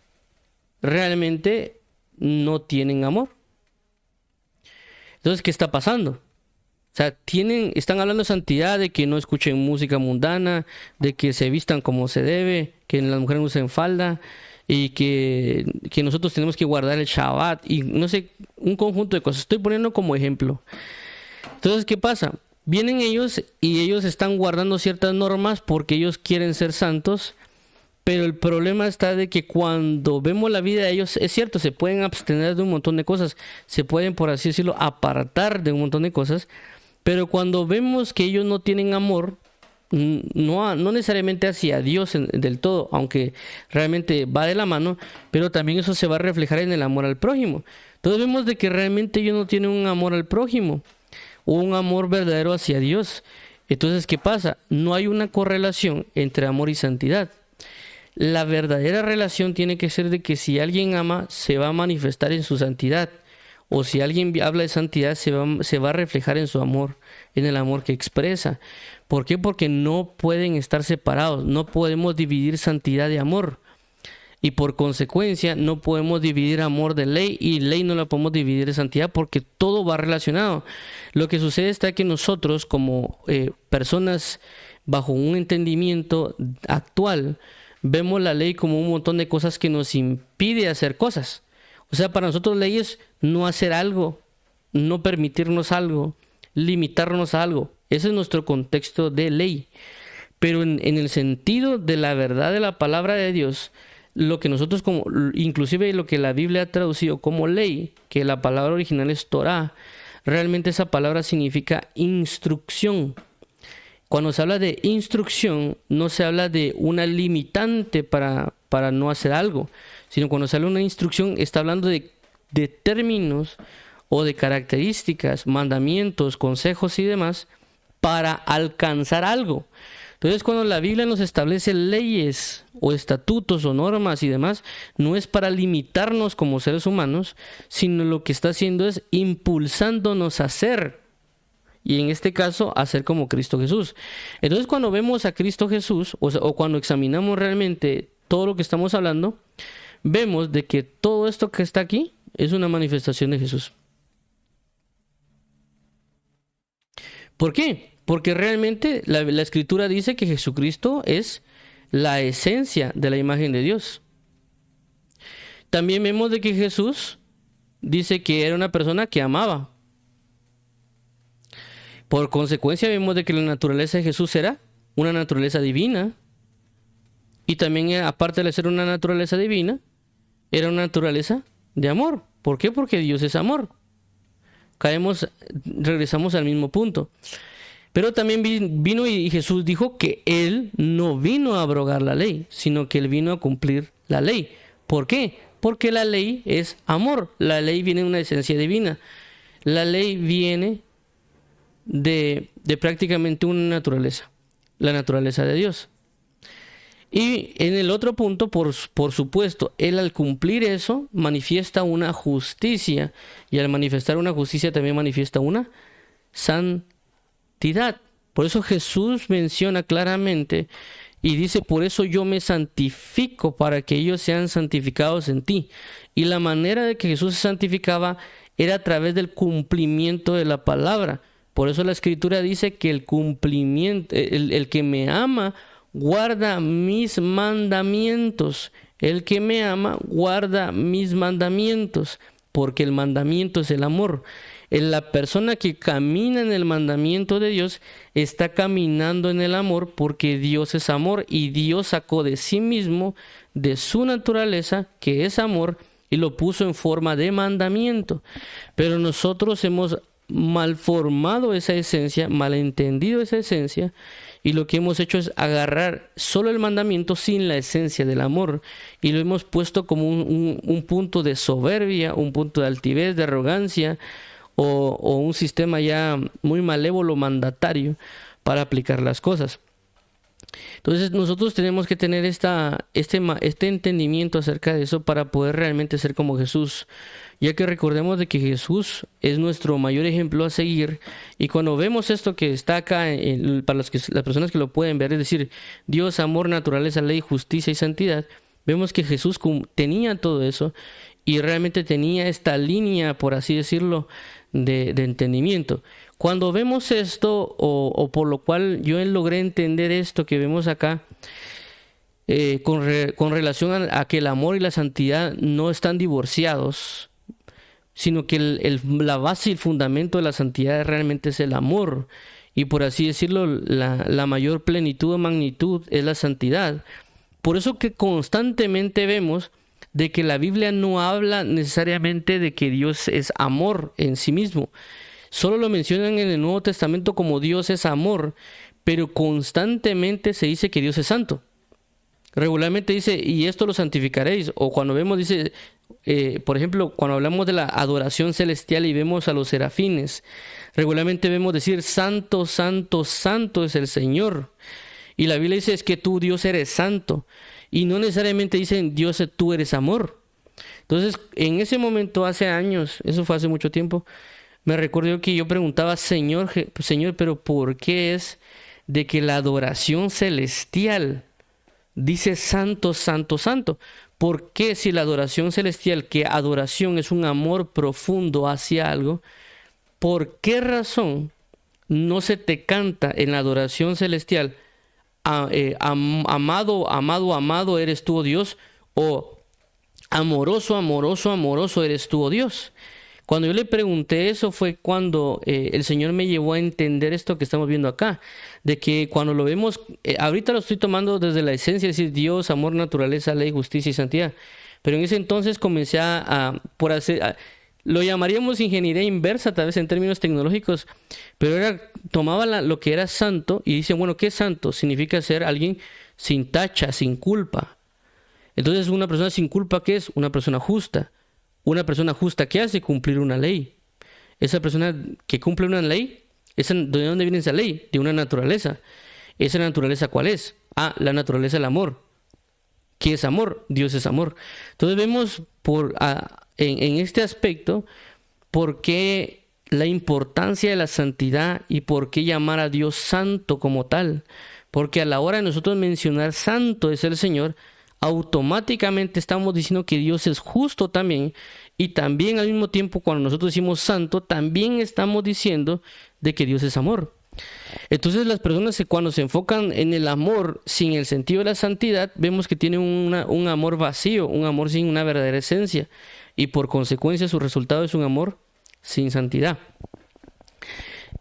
realmente no tienen amor. Entonces, ¿qué está pasando? O sea, están hablando de santidad, de que no escuchen música mundana, de que se vistan como se debe, que las mujeres usen falda y que nosotros tenemos que guardar el Shabbat y no sé, un conjunto de cosas. Estoy poniendo como ejemplo. Entonces, ¿qué pasa? Vienen ellos y ellos están guardando ciertas normas porque ellos quieren ser santos, pero el problema está de que cuando vemos la vida de ellos, es cierto, se pueden abstener de un montón de cosas, se pueden, por así decirlo, apartar de un montón de cosas, pero cuando vemos que ellos no tienen amor, no necesariamente hacia Dios del todo, aunque realmente va de la mano, pero también eso se va a reflejar en el amor al prójimo. Entonces vemos de que realmente ellos no tienen un amor al prójimo o un amor verdadero hacia Dios. Entonces, ¿qué pasa? No hay una correlación entre amor y santidad. La verdadera relación tiene que ser de que si alguien ama, se va a manifestar en su santidad. O si alguien habla de santidad, se va a reflejar en su amor, en el amor que expresa. ¿Por qué? Porque no pueden estar separados. No podemos dividir santidad de amor. Y por consecuencia, no podemos dividir amor de ley y ley no la podemos dividir de santidad porque todo va relacionado. Lo que sucede está que nosotros, como personas bajo un entendimiento actual, vemos la ley como un montón de cosas que nos impide hacer cosas. O sea, para nosotros ley es no hacer algo, no permitirnos algo, limitarnos a algo. Ese es nuestro contexto de ley. Pero en el sentido de la verdad de la palabra de Dios, lo que nosotros inclusive lo que la Biblia ha traducido como ley, que la palabra original es Torah, realmente esa palabra significa instrucción. Cuando se habla de instrucción, no se habla de una limitante para no hacer algo, sino cuando se habla de una instrucción, está hablando de términos o de características, mandamientos, consejos y demás, para alcanzar algo. Entonces, cuando la Biblia nos establece leyes o estatutos o normas y demás, no es para limitarnos como seres humanos, sino lo que está haciendo es impulsándonos a ser, y en este caso, a ser como Cristo Jesús. Entonces, cuando vemos a Cristo Jesús, o cuando examinamos realmente todo lo que estamos hablando, vemos de que todo esto que está aquí es una manifestación de Jesús. ¿Por qué? Porque realmente la Escritura dice que Jesucristo es la esencia de la imagen de Dios. También vemos de que Jesús dice que era una persona que amaba. Por consecuencia vemos de que la naturaleza de Jesús era una naturaleza divina. Y también, aparte de ser una naturaleza divina, era una naturaleza de amor. ¿Por qué? Porque Dios es amor. Regresamos al mismo punto. Pero también vino y Jesús dijo que Él no vino a abrogar la ley, sino que Él vino a cumplir la ley. ¿Por qué? Porque la ley es amor. La ley viene de una esencia divina. La ley viene de prácticamente una naturaleza, la naturaleza de Dios. Y en el otro punto, por supuesto, Él al cumplir eso manifiesta una justicia, y al manifestar una justicia también manifiesta una santidad. Por eso Jesús menciona claramente y dice: por eso yo me santifico, para que ellos sean santificados en ti. Y la manera de que Jesús se santificaba era a través del cumplimiento de la palabra. Por eso la Escritura dice que el cumplimiento, el que me ama guarda mis mandamientos. El que me ama guarda mis mandamientos, porque el mandamiento es el amor. La persona que camina en el mandamiento de Dios está caminando en el amor, porque Dios es amor y Dios sacó de sí mismo, de su naturaleza, que es amor, y lo puso en forma de mandamiento. Pero nosotros hemos malformado esa esencia, malentendido esa esencia, y lo que hemos hecho es agarrar solo el mandamiento sin la esencia del amor, y lo hemos puesto como un punto de soberbia, un punto de altivez, de arrogancia, o un sistema ya muy malévolo, mandatario, para aplicar las cosas. Entonces nosotros tenemos que tener este entendimiento acerca de eso para poder realmente ser como Jesús, ya que recordemos de que Jesús es nuestro mayor ejemplo a seguir. Y cuando vemos esto que está acá, para las personas que lo pueden ver, es decir, Dios, amor, naturaleza, ley, justicia y santidad, vemos que Jesús tenía todo eso y realmente tenía esta línea, por así decirlo, de entendimiento. Cuando vemos esto, o por lo cual yo logré entender esto que vemos acá, con relación a que el amor y la santidad no están divorciados, sino que la base y el fundamento de la santidad realmente es el amor, y por así decirlo, la mayor plenitud o magnitud es la santidad. Por eso que constantemente vemos de que la Biblia no habla necesariamente de que Dios es amor en sí mismo. Solo lo mencionan en el Nuevo Testamento como Dios es amor, pero constantemente se dice que Dios es santo. Regularmente dice: y esto lo santificaréis. O cuando vemos, dice, por ejemplo, cuando hablamos de la adoración celestial y vemos a los serafines, regularmente vemos decir: santo, santo, santo es el Señor. Y la Biblia dice: es que tú, Dios, eres santo. Y no necesariamente dicen: Dios, tú eres amor. Entonces, en ese momento, hace años, eso fue hace mucho tiempo, me recuerdo que yo preguntaba: Señor, pero ¿por qué es de que la adoración celestial dice santo, santo, santo? ¿Por qué, si la adoración celestial, que adoración es un amor profundo hacia algo, por qué razón no se te canta en la adoración celestial: amado, amado, amado eres tú, oh Dios, o amoroso, amoroso, amoroso eres tú, oh Dios? Cuando yo le pregunté eso fue cuando el Señor me llevó a entender esto que estamos viendo acá, de que cuando lo vemos, ahorita lo estoy tomando desde la esencia, es decir, Dios, amor, naturaleza, ley, justicia y santidad, pero en ese entonces comencé lo llamaríamos ingeniería inversa, tal vez en términos tecnológicos, pero tomaba lo que era santo y dicen: bueno, ¿qué es santo? Significa ser alguien sin tacha, sin culpa. Entonces, una persona sin culpa, ¿qué es? Una persona justa. Una persona justa, ¿qué hace? Cumplir una ley. Esa persona que cumple una ley ¿De dónde viene esa ley? De una naturaleza. ¿Esa naturaleza cuál es? Ah, la naturaleza del amor. ¿Qué es amor? Dios es amor. Entonces vemos en este aspecto por qué la importancia de la santidad y por qué llamar a Dios santo como tal. Porque a la hora de nosotros mencionar santo es el Señor, automáticamente estamos diciendo que Dios es justo también. Y también al mismo tiempo cuando nosotros decimos santo, también estamos diciendo de que Dios es amor. Entonces las personas que cuando se enfocan en el amor sin el sentido de la santidad, vemos que tienen un amor vacío, un amor sin una verdadera esencia. Y por consecuencia su resultado es un amor sin santidad.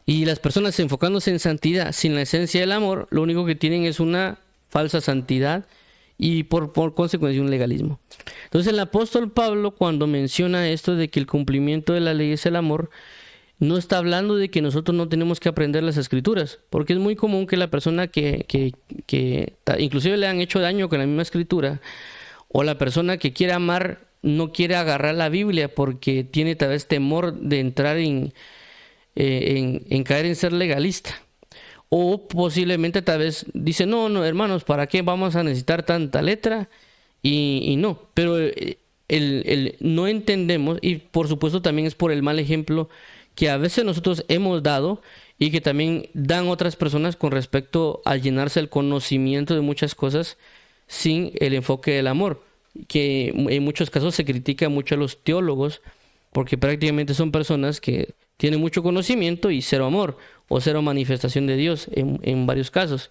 Y las personas enfocándose en santidad sin la esencia del amor, lo único que tienen es una falsa santidad y por consecuencia un legalismo. Entonces el apóstol Pablo, cuando menciona esto de que el cumplimiento de la ley es el amor, no está hablando de que nosotros no tenemos que aprender las escrituras, porque es muy común que la persona que inclusive le han hecho daño con la misma escritura, o la persona que quiere amar no quiere agarrar la Biblia porque tiene tal vez temor de entrar en caer en ser legalista. O posiblemente tal vez dice, no, hermanos, ¿para qué vamos a necesitar tanta letra? Y no, pero no entendemos, y por supuesto también es por el mal ejemplo que a veces nosotros hemos dado y que también dan otras personas con respecto a llenarse el conocimiento de muchas cosas sin el enfoque del amor, que en muchos casos se critica mucho a los teólogos porque prácticamente son personas que tienen mucho conocimiento y cero amor o cero manifestación de Dios en varios casos.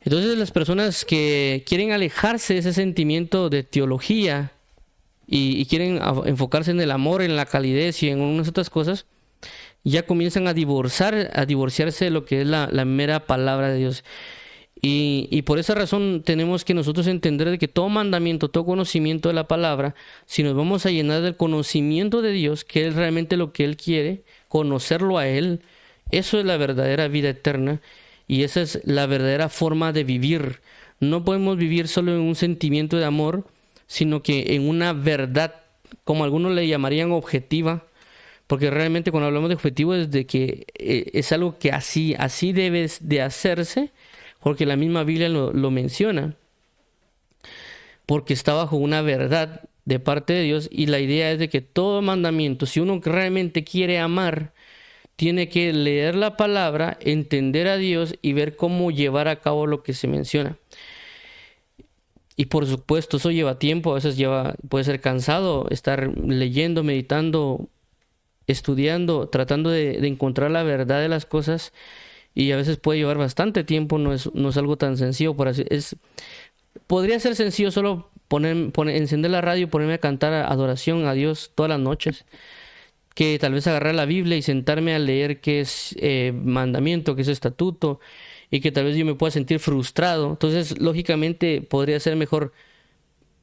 Entonces las personas que quieren alejarse de ese sentimiento de teología y quieren enfocarse en el amor, en la calidez y en unas otras cosas, ya comienzan a divorciarse de lo que es la mera palabra de Dios. Y por esa razón tenemos que nosotros entender de que todo mandamiento, todo conocimiento de la palabra, si nos vamos a llenar del conocimiento de Dios, que es realmente lo que Él quiere, conocerlo a Él, eso es la verdadera vida eterna y esa es la verdadera forma de vivir. No podemos vivir solo en un sentimiento de amor, sino que en una verdad, como algunos le llamarían objetiva, porque realmente cuando hablamos de objetivo es de que es algo que así debe de hacerse, porque la misma Biblia lo menciona, porque está bajo una verdad de parte de Dios y la idea es de que todo mandamiento, si uno realmente quiere amar, tiene que leer la palabra, entender a Dios y ver cómo llevar a cabo lo que se menciona. Y por supuesto eso lleva tiempo, a veces puede ser cansado estar leyendo, meditando, estudiando, tratando de encontrar la verdad de las cosas. Y a veces puede llevar bastante tiempo, no es algo tan sencillo. Podría ser sencillo solo encender la radio y ponerme a cantar adoración a Dios todas las noches. Que tal vez agarrar la Biblia y sentarme a leer qué es mandamiento, qué es estatuto, y que tal vez yo me pueda sentir frustrado. Entonces, lógicamente, podría ser mejor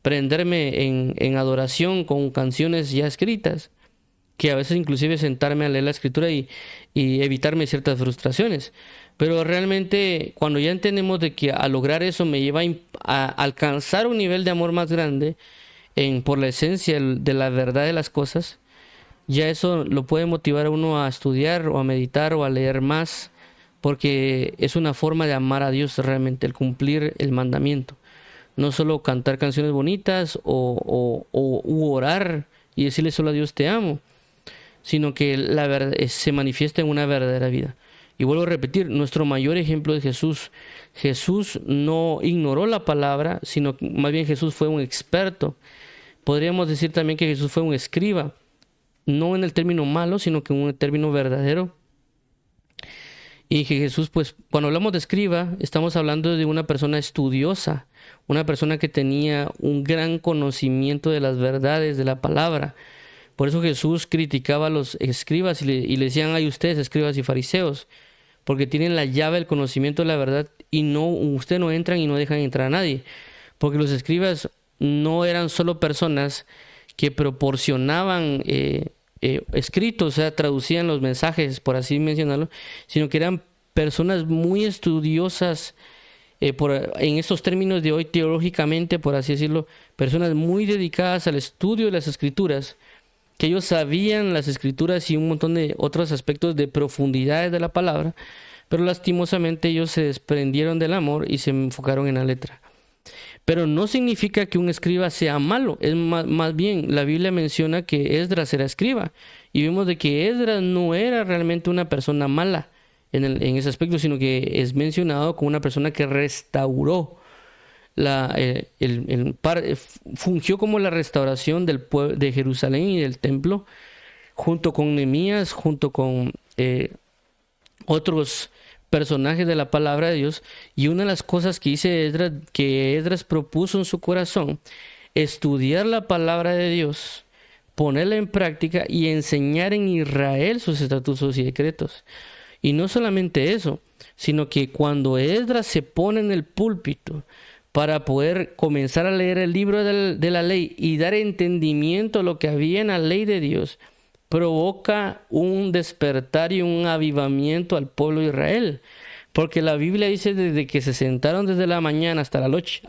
prenderme en adoración con canciones ya escritas, que a veces inclusive sentarme a leer la escritura y evitarme ciertas frustraciones. Pero realmente cuando ya entendemos de que al lograr eso me lleva a alcanzar un nivel de amor más grande por la esencia de la verdad de las cosas, ya eso lo puede motivar a uno a estudiar o a meditar o a leer más, porque es una forma de amar a Dios realmente, el cumplir el mandamiento. No solo cantar canciones bonitas u orar y decirle solo a Dios te amo, sino que la verdad se manifiesta en una verdadera vida. Y vuelvo a repetir, nuestro mayor ejemplo es Jesús. Jesús no ignoró la palabra, sino que más bien Jesús fue un experto. Podríamos decir también que Jesús fue un escriba, no en el término malo, sino que en un término verdadero. Y que Jesús, pues, cuando hablamos de escriba, estamos hablando de una persona estudiosa, una persona que tenía un gran conocimiento de las verdades de la palabra. Por eso Jesús criticaba a los escribas y le decían, ay ustedes, escribas y fariseos, porque tienen la llave del conocimiento de la verdad y ustedes no entran y no dejan entrar a nadie. Porque los escribas no eran solo personas que proporcionaban escritos, o sea, traducían los mensajes, por así mencionarlo, sino que eran personas muy estudiosas en estos términos de hoy teológicamente, por así decirlo, personas muy dedicadas al estudio de las escrituras. que ellos sabían las escrituras y un montón de otros aspectos de profundidades de la palabra, pero lastimosamente ellos se desprendieron del amor y se enfocaron en la letra. Pero no significa que un escriba sea malo, es más bien la Biblia menciona que Esdras era escriba y vemos de que Esdras no era realmente una persona mala en ese aspecto, sino que es mencionado como una persona que restauró fungió como la restauración del pueblo de Jerusalén y del templo, junto con Nehemías, junto con otros personajes de la palabra de Dios. Y una de las cosas que Esdras propuso en su corazón, estudiar la palabra de Dios, ponerla en práctica y enseñar en Israel sus estatutos y decretos. Y no solamente eso, sino que cuando Esdras se pone en el púlpito para poder comenzar a leer el libro de la ley y dar entendimiento a lo que había en la ley de Dios, provoca un despertar y un avivamiento al pueblo de Israel. Porque la Biblia dice desde que se sentaron desde la mañana hasta la noche,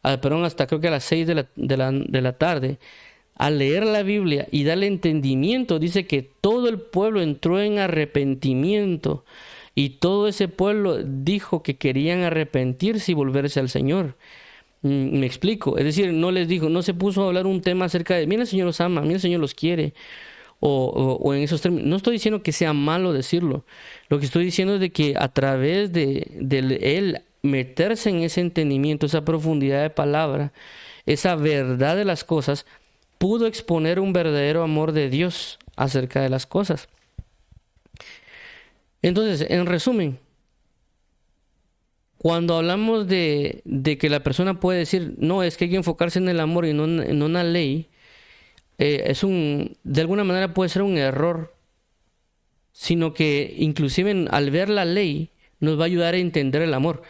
hasta creo que a las 6 de la tarde, a leer la Biblia y darle entendimiento, dice que todo el pueblo entró en arrepentimiento. Y todo ese pueblo dijo que querían arrepentirse y volverse al Señor. Me explico. Es decir, no se puso a hablar un tema acerca de, mira, el Señor los ama, mira, el Señor los quiere. O en esos términos. No estoy diciendo que sea malo decirlo. Lo que estoy diciendo es de que a través de él meterse en ese entendimiento, esa profundidad de palabra, esa verdad de las cosas, pudo exponer un verdadero amor de Dios acerca de las cosas. Entonces, en resumen, cuando hablamos de que la persona puede decir, no, es que hay que enfocarse en el amor y no en una ley, de alguna manera puede ser un error, sino que inclusive al ver la ley nos va a ayudar a entender el amor.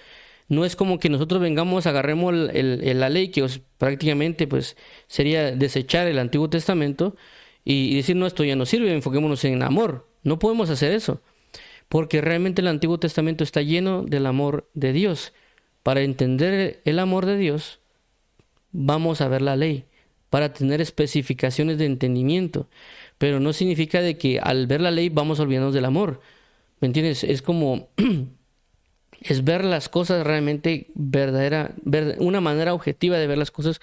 No es como que nosotros agarremos la ley, que prácticamente pues sería desechar el Antiguo Testamento y decir, no, esto ya no sirve, enfoquémonos en el amor. No podemos hacer eso. Porque realmente el Antiguo Testamento está lleno del amor de Dios. Para entender el amor de Dios, vamos a ver la ley, para tener especificaciones de entendimiento. Pero no significa de que al ver la ley vamos a olvidarnos del amor. ¿Me entiendes? Es como, es ver las cosas realmente una manera objetiva de ver las cosas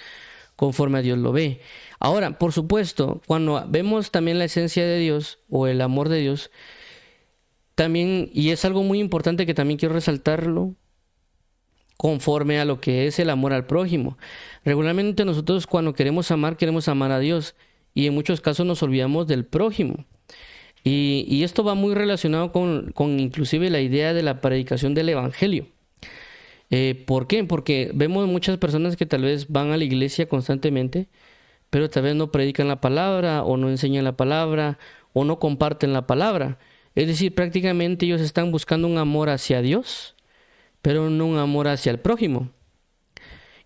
conforme a Dios lo ve. Ahora, por supuesto, cuando vemos también la esencia de Dios o el amor de Dios, también, y es algo muy importante que también quiero resaltarlo, conforme a lo que es el amor al prójimo. Regularmente nosotros cuando queremos amar a Dios y en muchos casos nos olvidamos del prójimo. Y esto va muy relacionado con inclusive la idea de la predicación del evangelio. ¿Por qué? Porque vemos muchas personas que tal vez van a la iglesia constantemente, pero tal vez no predican la palabra o no enseñan la palabra o no comparten la palabra. Es decir, prácticamente ellos están buscando un amor hacia Dios, pero no un amor hacia el prójimo.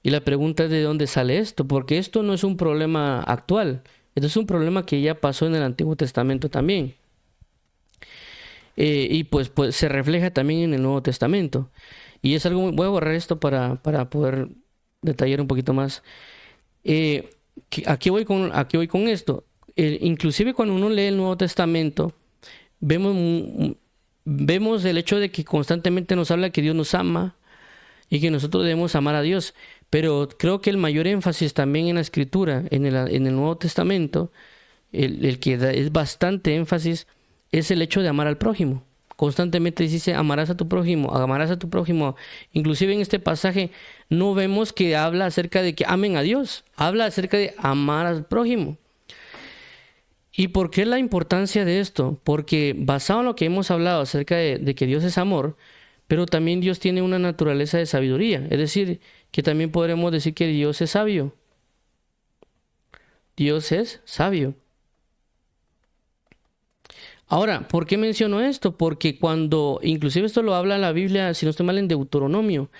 Y la pregunta es de dónde sale esto, porque esto no es un problema actual, esto es un problema que ya pasó en el Antiguo Testamento también. Y pues se refleja también en el Nuevo Testamento. Y es algo, voy a borrar esto para poder detallar un poquito más. ¿A qué voy con esto? Inclusive cuando uno lee el Nuevo Testamento, vemos el hecho de que constantemente nos habla que Dios nos ama y que nosotros debemos amar a Dios. Pero creo que el mayor énfasis también en la Escritura, en el Nuevo Testamento, el que es bastante énfasis, es el hecho de amar al prójimo. Constantemente dice, amarás a tu prójimo, amarás a tu prójimo. Inclusive en este pasaje no vemos que habla acerca de que amen a Dios, habla acerca de amar al prójimo. ¿Y por qué la importancia de esto? Porque basado en lo que hemos hablado acerca de que Dios es amor, pero también Dios tiene una naturaleza de sabiduría. Es decir, que también podremos decir que Dios es sabio. Dios es sabio. Ahora, ¿por qué menciono esto? Porque inclusive esto lo habla la Biblia, si no estoy mal, en Deuteronomio,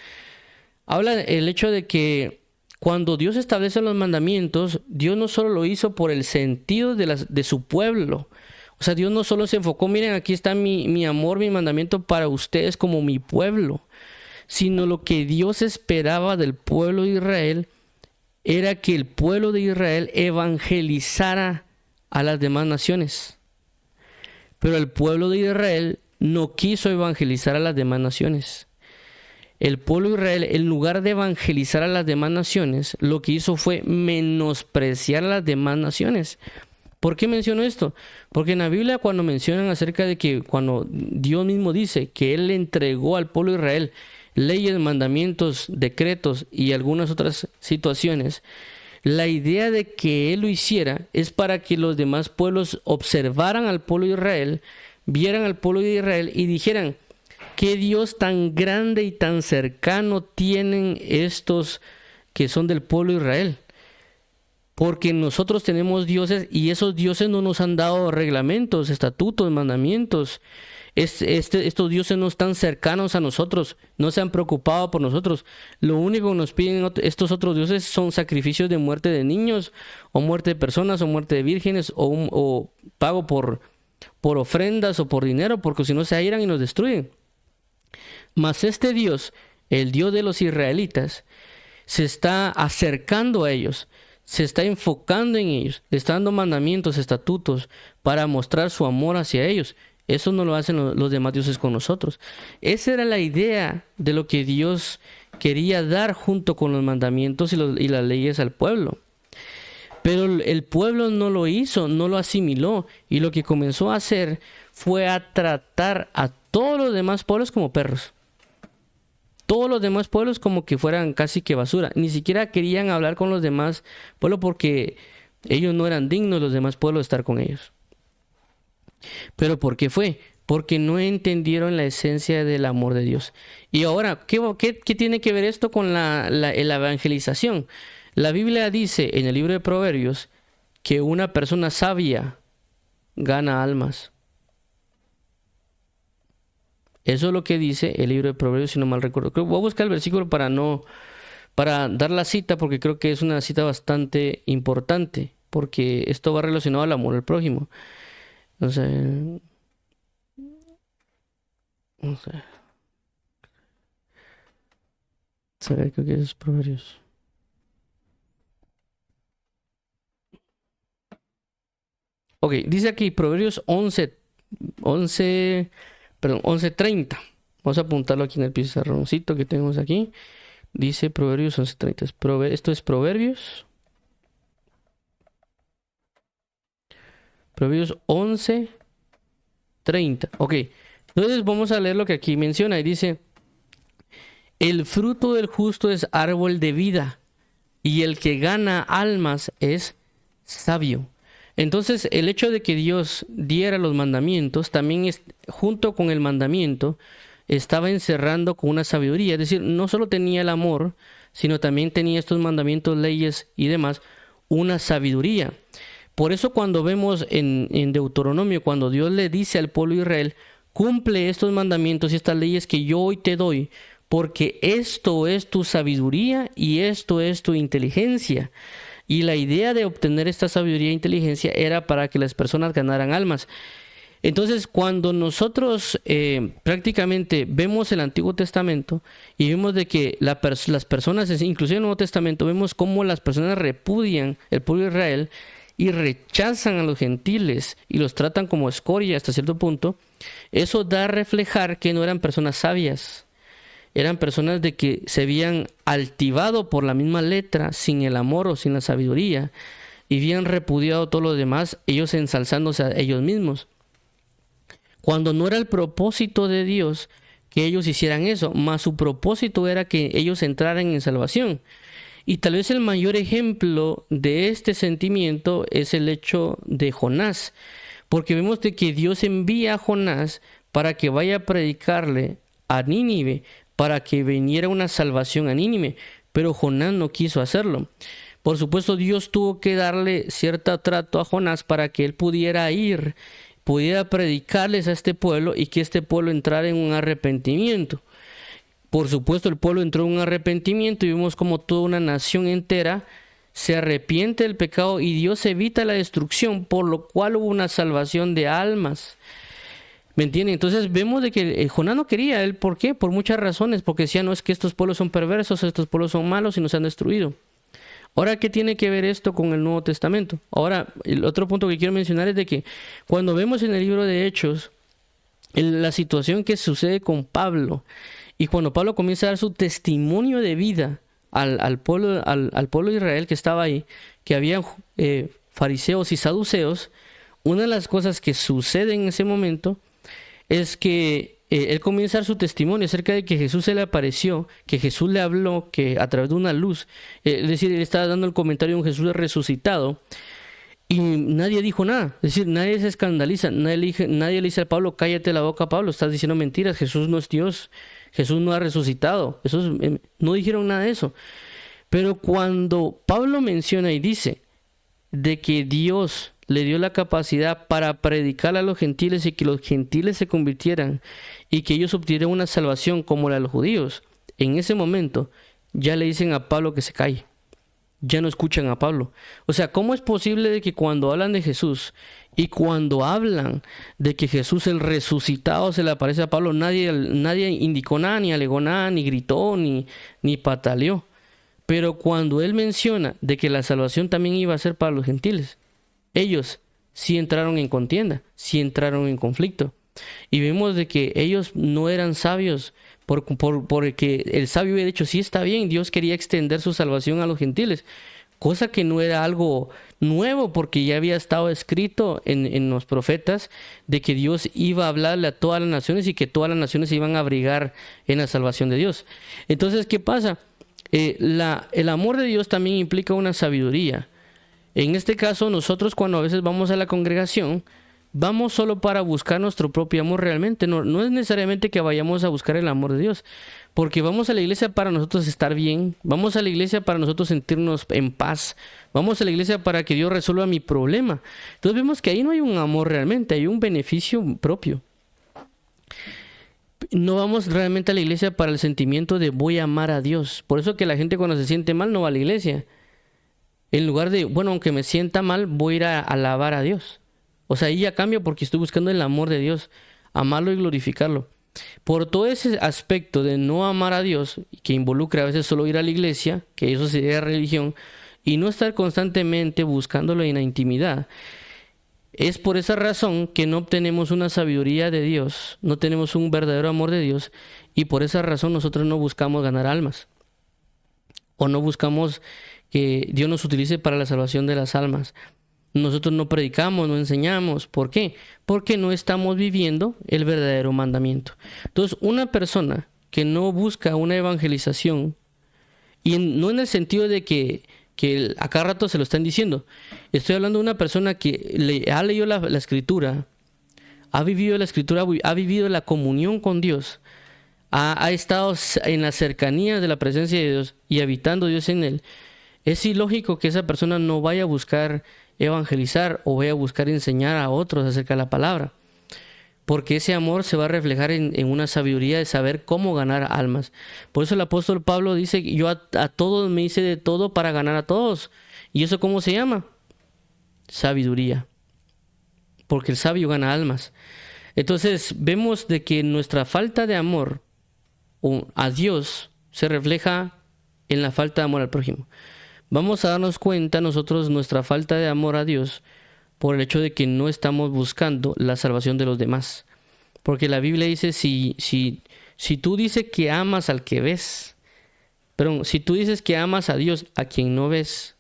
habla el hecho de que cuando Dios establece los mandamientos, Dios no solo lo hizo por el sentido de su pueblo. O sea, Dios no solo se enfocó, miren, aquí está mi amor, mi mandamiento para ustedes como mi pueblo, sino lo que Dios esperaba del pueblo de Israel era que el pueblo de Israel evangelizara a las demás naciones. Pero el pueblo de Israel no quiso evangelizar a las demás naciones. El pueblo de Israel, en lugar de evangelizar a las demás naciones, lo que hizo fue menospreciar a las demás naciones. ¿Por qué menciono esto? Porque en la Biblia, cuando mencionan acerca de que cuando Dios mismo dice que Él le entregó al pueblo de Israel leyes, mandamientos, decretos y algunas otras situaciones, la idea de que Él lo hiciera es para que los demás pueblos observaran al pueblo de Israel, vieran al pueblo de Israel y dijeran: ¿qué Dios tan grande y tan cercano tienen estos que son del pueblo de Israel? Porque nosotros tenemos dioses y esos dioses no nos han dado reglamentos, estatutos, mandamientos. Estos dioses no están cercanos a nosotros, no se han preocupado por nosotros. Lo único que nos piden estos otros dioses son sacrificios de muerte de niños, o muerte de personas, o muerte de vírgenes, o pago por ofrendas o por dinero, porque si no se airan y nos destruyen. Mas este Dios, el Dios de los israelitas, se está acercando a ellos, se está enfocando en ellos, le está dando mandamientos, estatutos para mostrar su amor hacia ellos. Eso no lo hacen los demás dioses con nosotros. Esa era la idea de lo que Dios quería dar junto con los mandamientos y las leyes al pueblo. Pero el pueblo no lo hizo, no lo asimiló, y lo que comenzó a hacer fue a tratar a todos los demás pueblos como perros. Todos los demás pueblos como que fueran casi que basura. Ni siquiera querían hablar con los demás pueblos porque ellos no eran dignos, los demás pueblos, de estar con ellos. ¿Pero por qué fue? Porque no entendieron la esencia del amor de Dios. Y ahora, ¿qué tiene que ver esto con la evangelización? La Biblia dice en el libro de Proverbios que una persona sabia gana almas. Eso es lo que dice el libro de Proverbios, si no mal recuerdo. Voy a buscar el versículo para dar la cita, porque creo que es una cita bastante importante, porque esto va relacionado al amor al prójimo. Entonces, vamos a ver. Saber qué es Proverbios. Ok, dice aquí Proverbios 11:30. Vamos a apuntarlo aquí en el pizarroncito que tenemos aquí. Dice Proverbios 11:30. Esto es Proverbios 11:30. Ok, entonces vamos a leer lo que aquí menciona y dice: el fruto del justo es árbol de vida, y el que gana almas es sabio. Entonces, el hecho de que Dios diera los mandamientos, también junto con el mandamiento, estaba encerrando con una sabiduría. Es decir, no solo tenía el amor, sino también tenía estos mandamientos, leyes y demás, una sabiduría. Por eso cuando vemos en Deuteronomio, cuando Dios le dice al pueblo de Israel: cumple estos mandamientos y estas leyes que yo hoy te doy, porque esto es tu sabiduría y esto es tu inteligencia. Y la idea de obtener esta sabiduría e inteligencia era para que las personas ganaran almas. Entonces, cuando nosotros prácticamente vemos el Antiguo Testamento y vemos de que las personas, inclusive en el Nuevo Testamento, vemos cómo las personas repudian el pueblo de Israel y rechazan a los gentiles y los tratan como escoria hasta cierto punto, eso da a reflejar que no eran personas sabias. Eran personas de que se habían altivado por la misma letra, sin el amor o sin la sabiduría, y habían repudiado todo lo demás, ellos ensalzándose a ellos mismos. Cuando no era el propósito de Dios que ellos hicieran eso, más su propósito era que ellos entraran en salvación. Y tal vez el mayor ejemplo de este sentimiento es el hecho de Jonás, porque vemos de que Dios envía a Jonás para que vaya a predicarle a Nínive, para que viniera una salvación a Nínive, pero Jonás no quiso hacerlo. Por supuesto, Dios tuvo que darle cierto trato a Jonás para que él pudiera ir, pudiera predicarles a este pueblo y que este pueblo entrara en un arrepentimiento. Por supuesto, el pueblo entró en un arrepentimiento y vimos como toda una nación entera se arrepiente del pecado y Dios evita la destrucción, por lo cual hubo una salvación de almas. ¿Me entienden? Entonces vemos de que Jonás no quería. ¿Él por qué? Por muchas razones. Porque decía: no, es que estos pueblos son perversos, estos pueblos son malos y nos han destruido. Ahora, ¿qué tiene que ver esto con el Nuevo Testamento? Ahora, el otro punto que quiero mencionar es de que cuando vemos en el libro de Hechos la situación que sucede con Pablo, y cuando Pablo comienza a dar su testimonio de vida al pueblo de Israel que estaba ahí, que había fariseos y saduceos, una de las cosas que sucede en ese momento es que él comienza a dar su testimonio acerca de que Jesús se le apareció, que Jesús le habló, que a través de una luz, es decir, él estaba dando el comentario de un Jesús resucitado, y nadie dijo nada. Es decir, nadie se escandaliza, nadie le dice a Pablo, cállate la boca, Pablo, estás diciendo mentiras, Jesús no es Dios, Jesús no ha resucitado. No dijeron nada de eso. Pero cuando Pablo menciona y dice de que Dios le dio la capacidad para predicar a los gentiles y que los gentiles se convirtieran y que ellos obtuvieran una salvación como la de los judíos, en ese momento ya le dicen a Pablo que se calle. Ya no escuchan a Pablo. O sea, ¿cómo es posible de que cuando hablan de Jesús y cuando hablan de que Jesús el resucitado se le aparece a Pablo, nadie indicó nada, ni alegó nada, ni gritó, ni pataleó? Pero cuando él menciona de que la salvación también iba a ser para los gentiles, ellos sí entraron en contienda, sí entraron en conflicto. Y vemos de que ellos no eran sabios, porque el sabio había dicho, sí está bien, Dios quería extender su salvación a los gentiles, cosa que no era algo nuevo, porque ya había estado escrito en los profetas de que Dios iba a hablarle a todas las naciones y que todas las naciones se iban a abrigar en la salvación de Dios. Entonces, ¿qué pasa? El amor de Dios también implica una sabiduría. En este caso, nosotros cuando a veces vamos a la congregación, vamos solo para buscar nuestro propio amor realmente. No es necesariamente que vayamos a buscar el amor de Dios, porque vamos a la iglesia para nosotros estar bien, vamos a la iglesia para nosotros sentirnos en paz, vamos a la iglesia para que Dios resuelva mi problema. Entonces vemos que ahí no hay un amor realmente, hay un beneficio propio. No vamos realmente a la iglesia para el sentimiento de voy a amar a Dios. Por eso que la gente cuando se siente mal no va a la iglesia. En lugar de, bueno, aunque me sienta mal, voy a ir a alabar a Dios. O sea, ahí ya cambio porque estoy buscando el amor de Dios, amarlo y glorificarlo. Por todo ese aspecto de no amar a Dios, que involucra a veces solo ir a la iglesia, que eso sería religión, y no estar constantemente buscándolo en la intimidad, es por esa razón que no obtenemos una sabiduría de Dios, no tenemos un verdadero amor de Dios, y por esa razón nosotros no buscamos ganar almas, o no buscamos que Dios nos utilice para la salvación de las almas. Nosotros no predicamos, no enseñamos. ¿Por qué? Porque no estamos viviendo el verdadero mandamiento. Entonces, una persona que no busca una evangelización, y no en el sentido de que a cada rato se lo están diciendo. Estoy hablando de una persona que ha leído la escritura, ha vivido la escritura, ha vivido la comunión con Dios, ha estado en la cercanía de la presencia de Dios y habitando Dios en él. Es ilógico que esa persona no vaya a buscar evangelizar o vaya a buscar enseñar a otros acerca de la palabra, porque ese amor se va a reflejar en una sabiduría de saber cómo ganar almas. Por eso el apóstol Pablo dice, yo a todos me hice de todo para ganar a todos. ¿Y eso cómo se llama? Sabiduría, porque el sabio gana almas. Entonces vemos de que nuestra falta de amor a Dios se refleja en la falta de amor al prójimo. Vamos a darnos cuenta nosotros nuestra falta de amor a Dios por el hecho de que no estamos buscando la salvación de los demás. Porque la Biblia dice, si tú dices que amas al que ves, perdón, si tú dices que amas a Dios a quien no ves,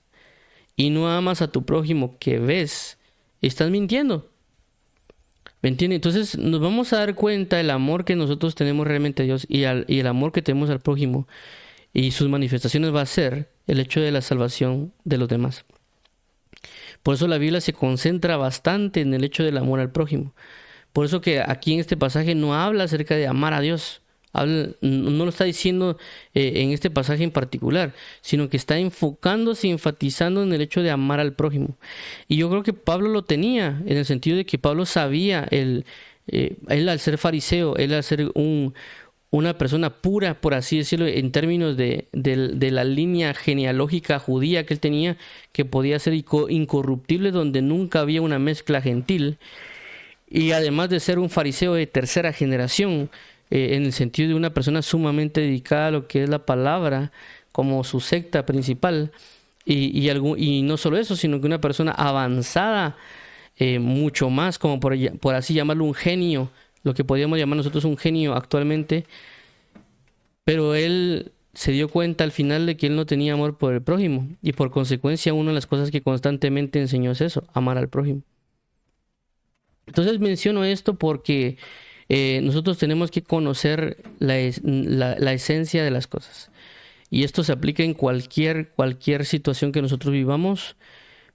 y no amas a tu prójimo que ves, estás mintiendo. ¿Me entiendes? Entonces nos vamos a dar cuenta del amor que nosotros tenemos realmente a Dios y el amor que tenemos al prójimo. Y sus manifestaciones va a ser el hecho de la salvación de los demás. Por eso la Biblia se concentra bastante en el hecho del amor al prójimo. Por eso que aquí en este pasaje no habla acerca de amar a Dios. No lo está diciendo en este pasaje en particular, sino que está enfocándose y enfatizando en el hecho de amar al prójimo. Y yo creo que Pablo lo tenía, en el sentido de que Pablo sabía, él al ser fariseo, él al ser una persona pura, por así decirlo, en términos de la línea genealógica judía que él tenía, que podía ser incorruptible, donde nunca había una mezcla gentil, y además de ser un fariseo de tercera generación, en el sentido de una persona sumamente dedicada a lo que es la palabra, como su secta principal, Y no solo eso, sino que una persona avanzada, mucho más, como por así llamarlo, un genio, lo que podríamos llamar nosotros un genio actualmente, pero él se dio cuenta al final de que él no tenía amor por el prójimo, y por consecuencia una de las cosas que constantemente enseñó es eso, amar al prójimo. Entonces menciono esto porque nosotros tenemos que conocer la esencia de las cosas. Y esto se aplica en cualquier situación que nosotros vivamos,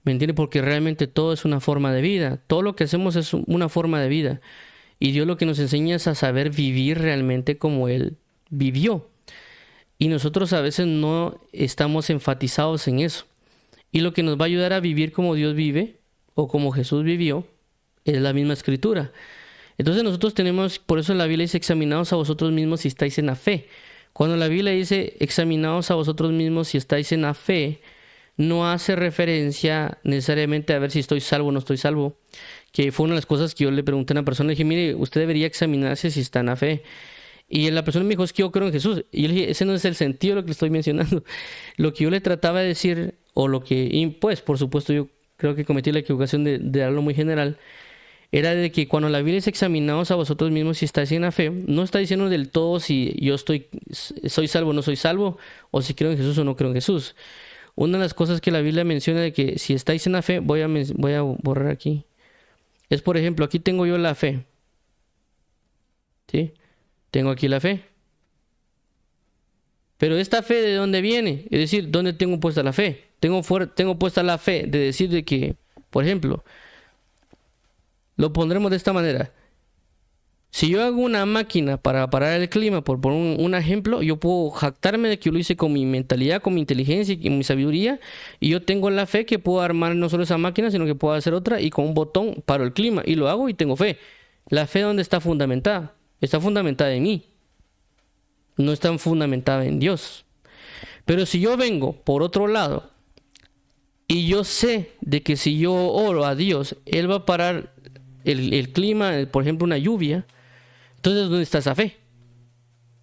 ¿me entiende? Porque realmente todo es una forma de vida. Todo lo que hacemos es una forma de vida. Y Dios lo que nos enseña es a saber vivir realmente como Él vivió. Y nosotros a veces no estamos enfatizados en eso. Y lo que nos va a ayudar a vivir como Dios vive, o como Jesús vivió, es la misma escritura. Entonces nosotros tenemos, por eso la Biblia dice, examinaos a vosotros mismos si estáis en la fe. Cuando la Biblia dice, examinaos a vosotros mismos si estáis en la fe, no hace referencia necesariamente a ver si estoy salvo o no estoy salvo. Que fue una de las cosas que yo le pregunté a una persona. Le dije, mire, usted debería examinarse si está en la fe. Y la persona me dijo, es que yo creo en Jesús. Y yo le dije, ese no es el sentido de lo que estoy mencionando. Lo que yo le trataba de decir, o lo que, y pues por supuesto yo creo que cometí la equivocación de darlo muy general, era de que cuando la Biblia es examinaos a vosotros mismos si estáis en la fe, no está diciendo del todo si yo soy salvo o no soy salvo, o si creo en Jesús o no creo en Jesús. Una de las cosas que la Biblia menciona de que si estáis en la fe, voy a borrar aquí, es por ejemplo, aquí tengo yo la fe, ¿sí? Tengo aquí la fe. Pero esta fe, ¿de dónde viene? Es decir, ¿dónde tengo puesta la fe? Tengo puesta la fe de decir de que, por ejemplo, lo pondremos de esta manera. Si yo hago una máquina para parar el clima, por poner un ejemplo, yo puedo jactarme de que yo lo hice con mi mentalidad, con mi inteligencia y con mi sabiduría, y yo tengo la fe que puedo armar no solo esa máquina, sino que puedo hacer otra, y con un botón paro el clima, y lo hago y tengo fe. ¿La fe dónde está fundamentada? Está fundamentada en mí. No está fundamentada en Dios. Pero si yo vengo por otro lado, y yo sé de que si yo oro a Dios, Él va a parar el clima, por ejemplo una lluvia, entonces ¿dónde está esa fe?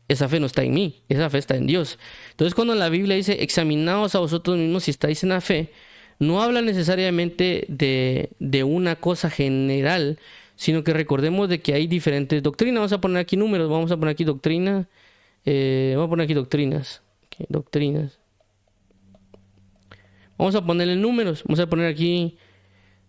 Esa fe no está en mí, esa fe está en Dios. Entonces cuando la Biblia dice examinaos a vosotros mismos si estáis en la fe, no habla necesariamente de una cosa general, sino que recordemos de que hay diferentes doctrinas. Vamos a poner aquí números, vamos a poner aquí doctrina, vamos a poner aquí doctrinas, okay, doctrinas. Vamos a ponerle números, vamos a poner aquí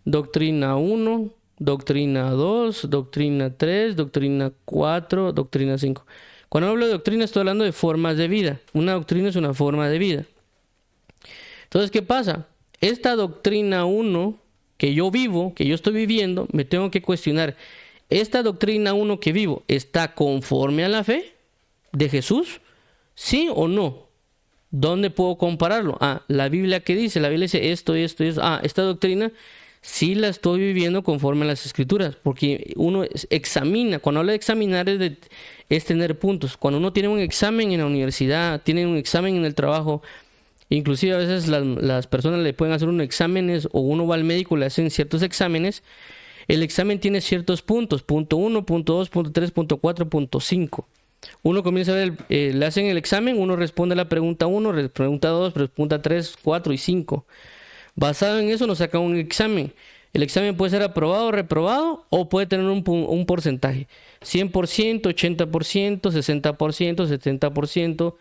doctrina 1, doctrina 2, doctrina 3, doctrina 4, doctrina 5. Cuando hablo de doctrina estoy hablando de formas de vida. Una doctrina es una forma de vida. Entonces, ¿qué pasa? Esta doctrina 1 que yo vivo, que yo estoy viviendo, me tengo que cuestionar. ¿Esta doctrina 1 que vivo está conforme a la fe de Jesús? ¿Sí o no? ¿Dónde puedo compararlo? La Biblia que dice, la Biblia dice esto y esto y esto. Esta doctrina sí la estoy viviendo conforme a las Escrituras, porque uno examina. Cuando habla de examinar es tener puntos. Cuando uno tiene un examen en la universidad, tiene un examen en el trabajo, inclusive a veces las personas le pueden hacer unos exámenes, o uno va al médico y le hacen ciertos exámenes. El examen tiene ciertos puntos, punto 1, punto 2, punto 3, punto 4, punto 5. Uno comienza a ver, le hacen el examen, uno responde a la pregunta 1, pregunta 2, pregunta 3, 4 y 5. Basado en eso nos saca un examen. El examen puede ser aprobado o reprobado, o puede tener un porcentaje. 100%, 80%, 60%, 70%,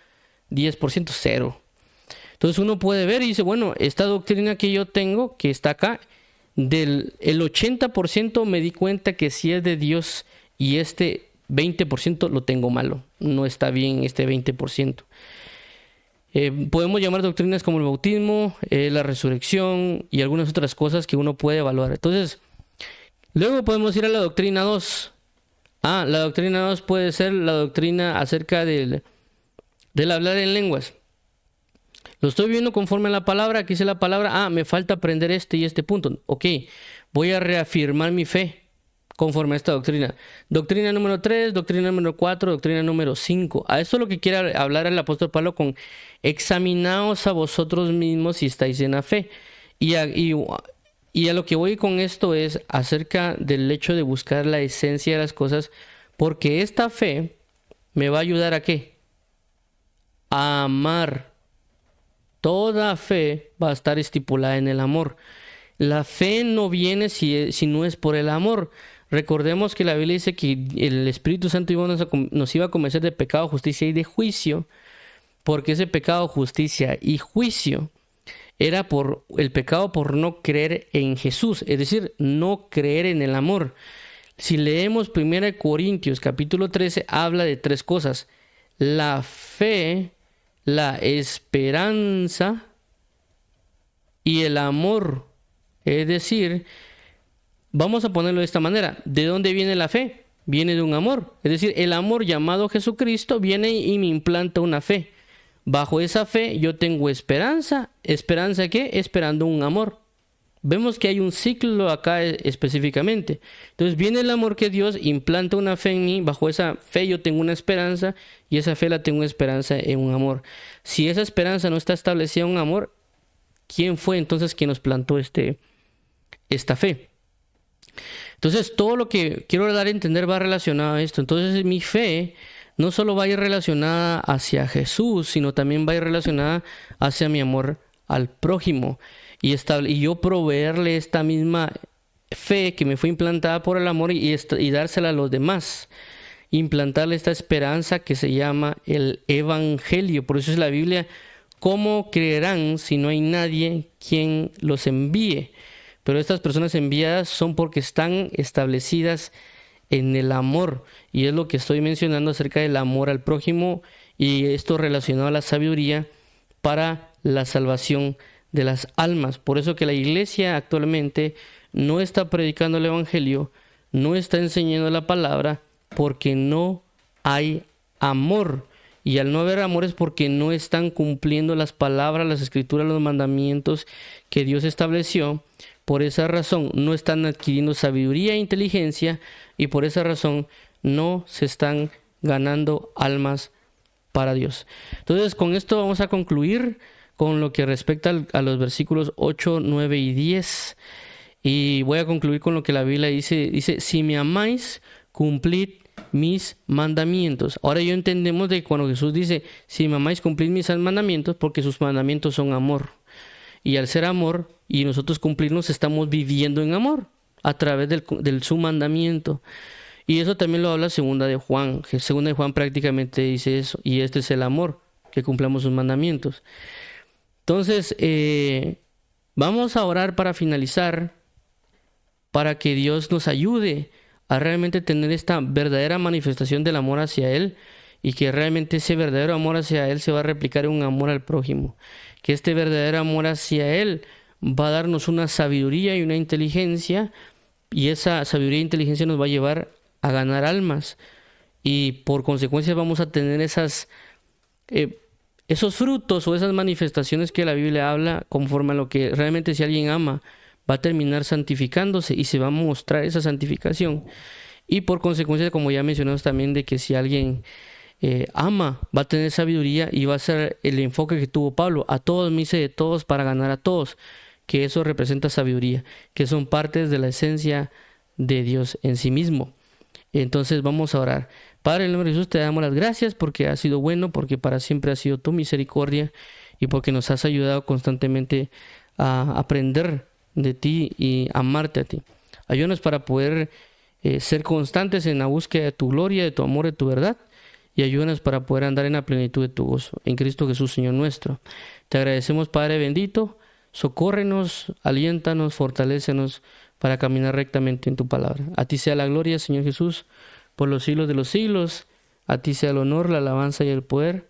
10%, 0. Entonces uno puede ver y dice, bueno, esta doctrina que yo tengo, que está acá, el 80% me di cuenta que sí es de Dios, y este 20% lo tengo malo. No está bien este 20%. Podemos llamar doctrinas como el bautismo, la resurrección y algunas otras cosas que uno puede evaluar. Entonces, luego podemos ir a la doctrina 2. La doctrina 2 puede ser la doctrina acerca del hablar en lenguas. Lo estoy viendo conforme a la palabra. Aquí dice la palabra, me falta aprender este y este punto. Ok, voy a reafirmar mi fe conforme a esta doctrina. Doctrina número 3, doctrina número 4, doctrina número 5. A esto es lo que quiere hablar el apóstol Pablo con examinaos a vosotros mismos si estáis en la fe. Y a lo que voy con esto es acerca del hecho de buscar la esencia de las cosas, porque esta fe me va a ayudar ¿a qué? A amar Toda fe va a estar estipulada en el amor. La fe no viene si no es por el amor. Recordemos que la Biblia dice que el Espíritu Santo nos iba a convencer de pecado, justicia y de juicio, porque ese pecado, justicia y juicio era por el pecado por no creer en Jesús, es decir, no creer en el amor. Si leemos 1 Corintios capítulo 13, habla de tres cosas: la fe, la esperanza y el amor. Es decir, vamos a ponerlo de esta manera: ¿de dónde viene la fe? Viene de un amor. Es decir, el amor llamado Jesucristo viene y me implanta una fe. Bajo esa fe yo tengo esperanza. ¿Esperanza qué? Esperando un amor. Vemos que hay un ciclo acá específicamente. Entonces viene el amor que Dios implanta una fe en mí. Bajo esa fe yo tengo una esperanza, y esa fe la tengo esperanza en un amor. Si esa esperanza no está establecida en un amor, ¿quién fue entonces quien nos plantó esta fe? Entonces todo lo que quiero dar a entender va relacionado a esto. Entonces mi fe no solo va a ir relacionada hacia Jesús, sino también va a ir relacionada hacia mi amor al prójimo. Y yo proveerle esta misma fe que me fue implantada por el amor y dársela a los demás. Implantarle esta esperanza que se llama el Evangelio. Por eso es la Biblia: ¿cómo creerán si no hay nadie quien los envíe? Pero estas personas enviadas son porque están establecidas en el amor, y es lo que estoy mencionando acerca del amor al prójimo, y esto relacionado a la sabiduría para la salvación de las almas. Por eso que la iglesia actualmente no está predicando el evangelio, no está enseñando la palabra, porque no hay amor. Y al no haber amor es porque no están cumpliendo las palabras, las escrituras, los mandamientos que Dios estableció. Por esa razón no están adquiriendo sabiduría e inteligencia, y por esa razón no se están ganando almas para Dios. Entonces, con esto vamos a concluir con lo que respecta a los versículos 8, 9 y 10. Y voy a concluir con lo que la Biblia dice. Dice: si me amáis, cumplid mis mandamientos. Ahora ya entendemos de cuando Jesús dice: si me amáis, cumplid mis mandamientos, porque sus mandamientos son amor. Y al ser amor y nosotros cumplirnos, estamos viviendo en amor a través del su mandamiento. Y eso también lo habla segunda de Juan. Segunda de Juan prácticamente dice eso. Y este es el amor, que cumplamos sus mandamientos. Entonces, vamos a orar para finalizar, para que Dios nos ayude a realmente tener esta verdadera manifestación del amor hacia Él, y que realmente ese verdadero amor hacia Él se va a replicar en un amor al prójimo. Que este verdadero amor hacia Él va a darnos una sabiduría y una inteligencia, y esa sabiduría e inteligencia nos va a llevar a ganar almas, y por consecuencia vamos a tener esos frutos o esas manifestaciones que la Biblia habla, conforme a lo que realmente, si alguien ama, va a terminar santificándose y se va a mostrar esa santificación. Y por consecuencia, como ya mencionamos también, de que si alguien ama, va a tener sabiduría, y va a ser el enfoque que tuvo Pablo: a todos me hice de todos para ganar a todos. Que eso representa sabiduría, que son partes de la esencia de Dios en sí mismo. Entonces vamos a orar. Padre, en el nombre de Jesús te damos las gracias porque has sido bueno, porque para siempre ha sido tu misericordia, y porque nos has ayudado constantemente a aprender de ti y amarte a ti. Ayúdanos para poder ser constantes en la búsqueda de tu gloria, de tu amor, de tu verdad, y ayúdanos para poder andar en la plenitud de tu gozo. En Cristo Jesús, Señor nuestro. Te agradecemos, Padre bendito. Socórrenos, aliéntanos, fortalécenos para caminar rectamente en tu palabra. A ti sea la gloria, Señor Jesús, por los siglos de los siglos. A ti sea el honor, la alabanza y el poder.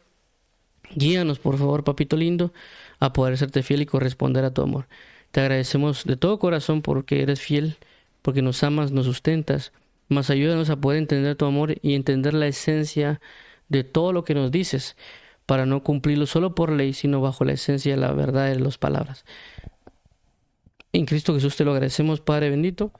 Guíanos, por favor, papito lindo, a poder serte fiel y corresponder a tu amor. Te agradecemos de todo corazón porque eres fiel, porque nos amas, nos sustentas. Mas ayúdanos a poder entender tu amor y entender la esencia de todo lo que nos dices, para no cumplirlo solo por ley, sino bajo la esencia de la verdad de las palabras. En Cristo Jesús te lo agradecemos, Padre bendito.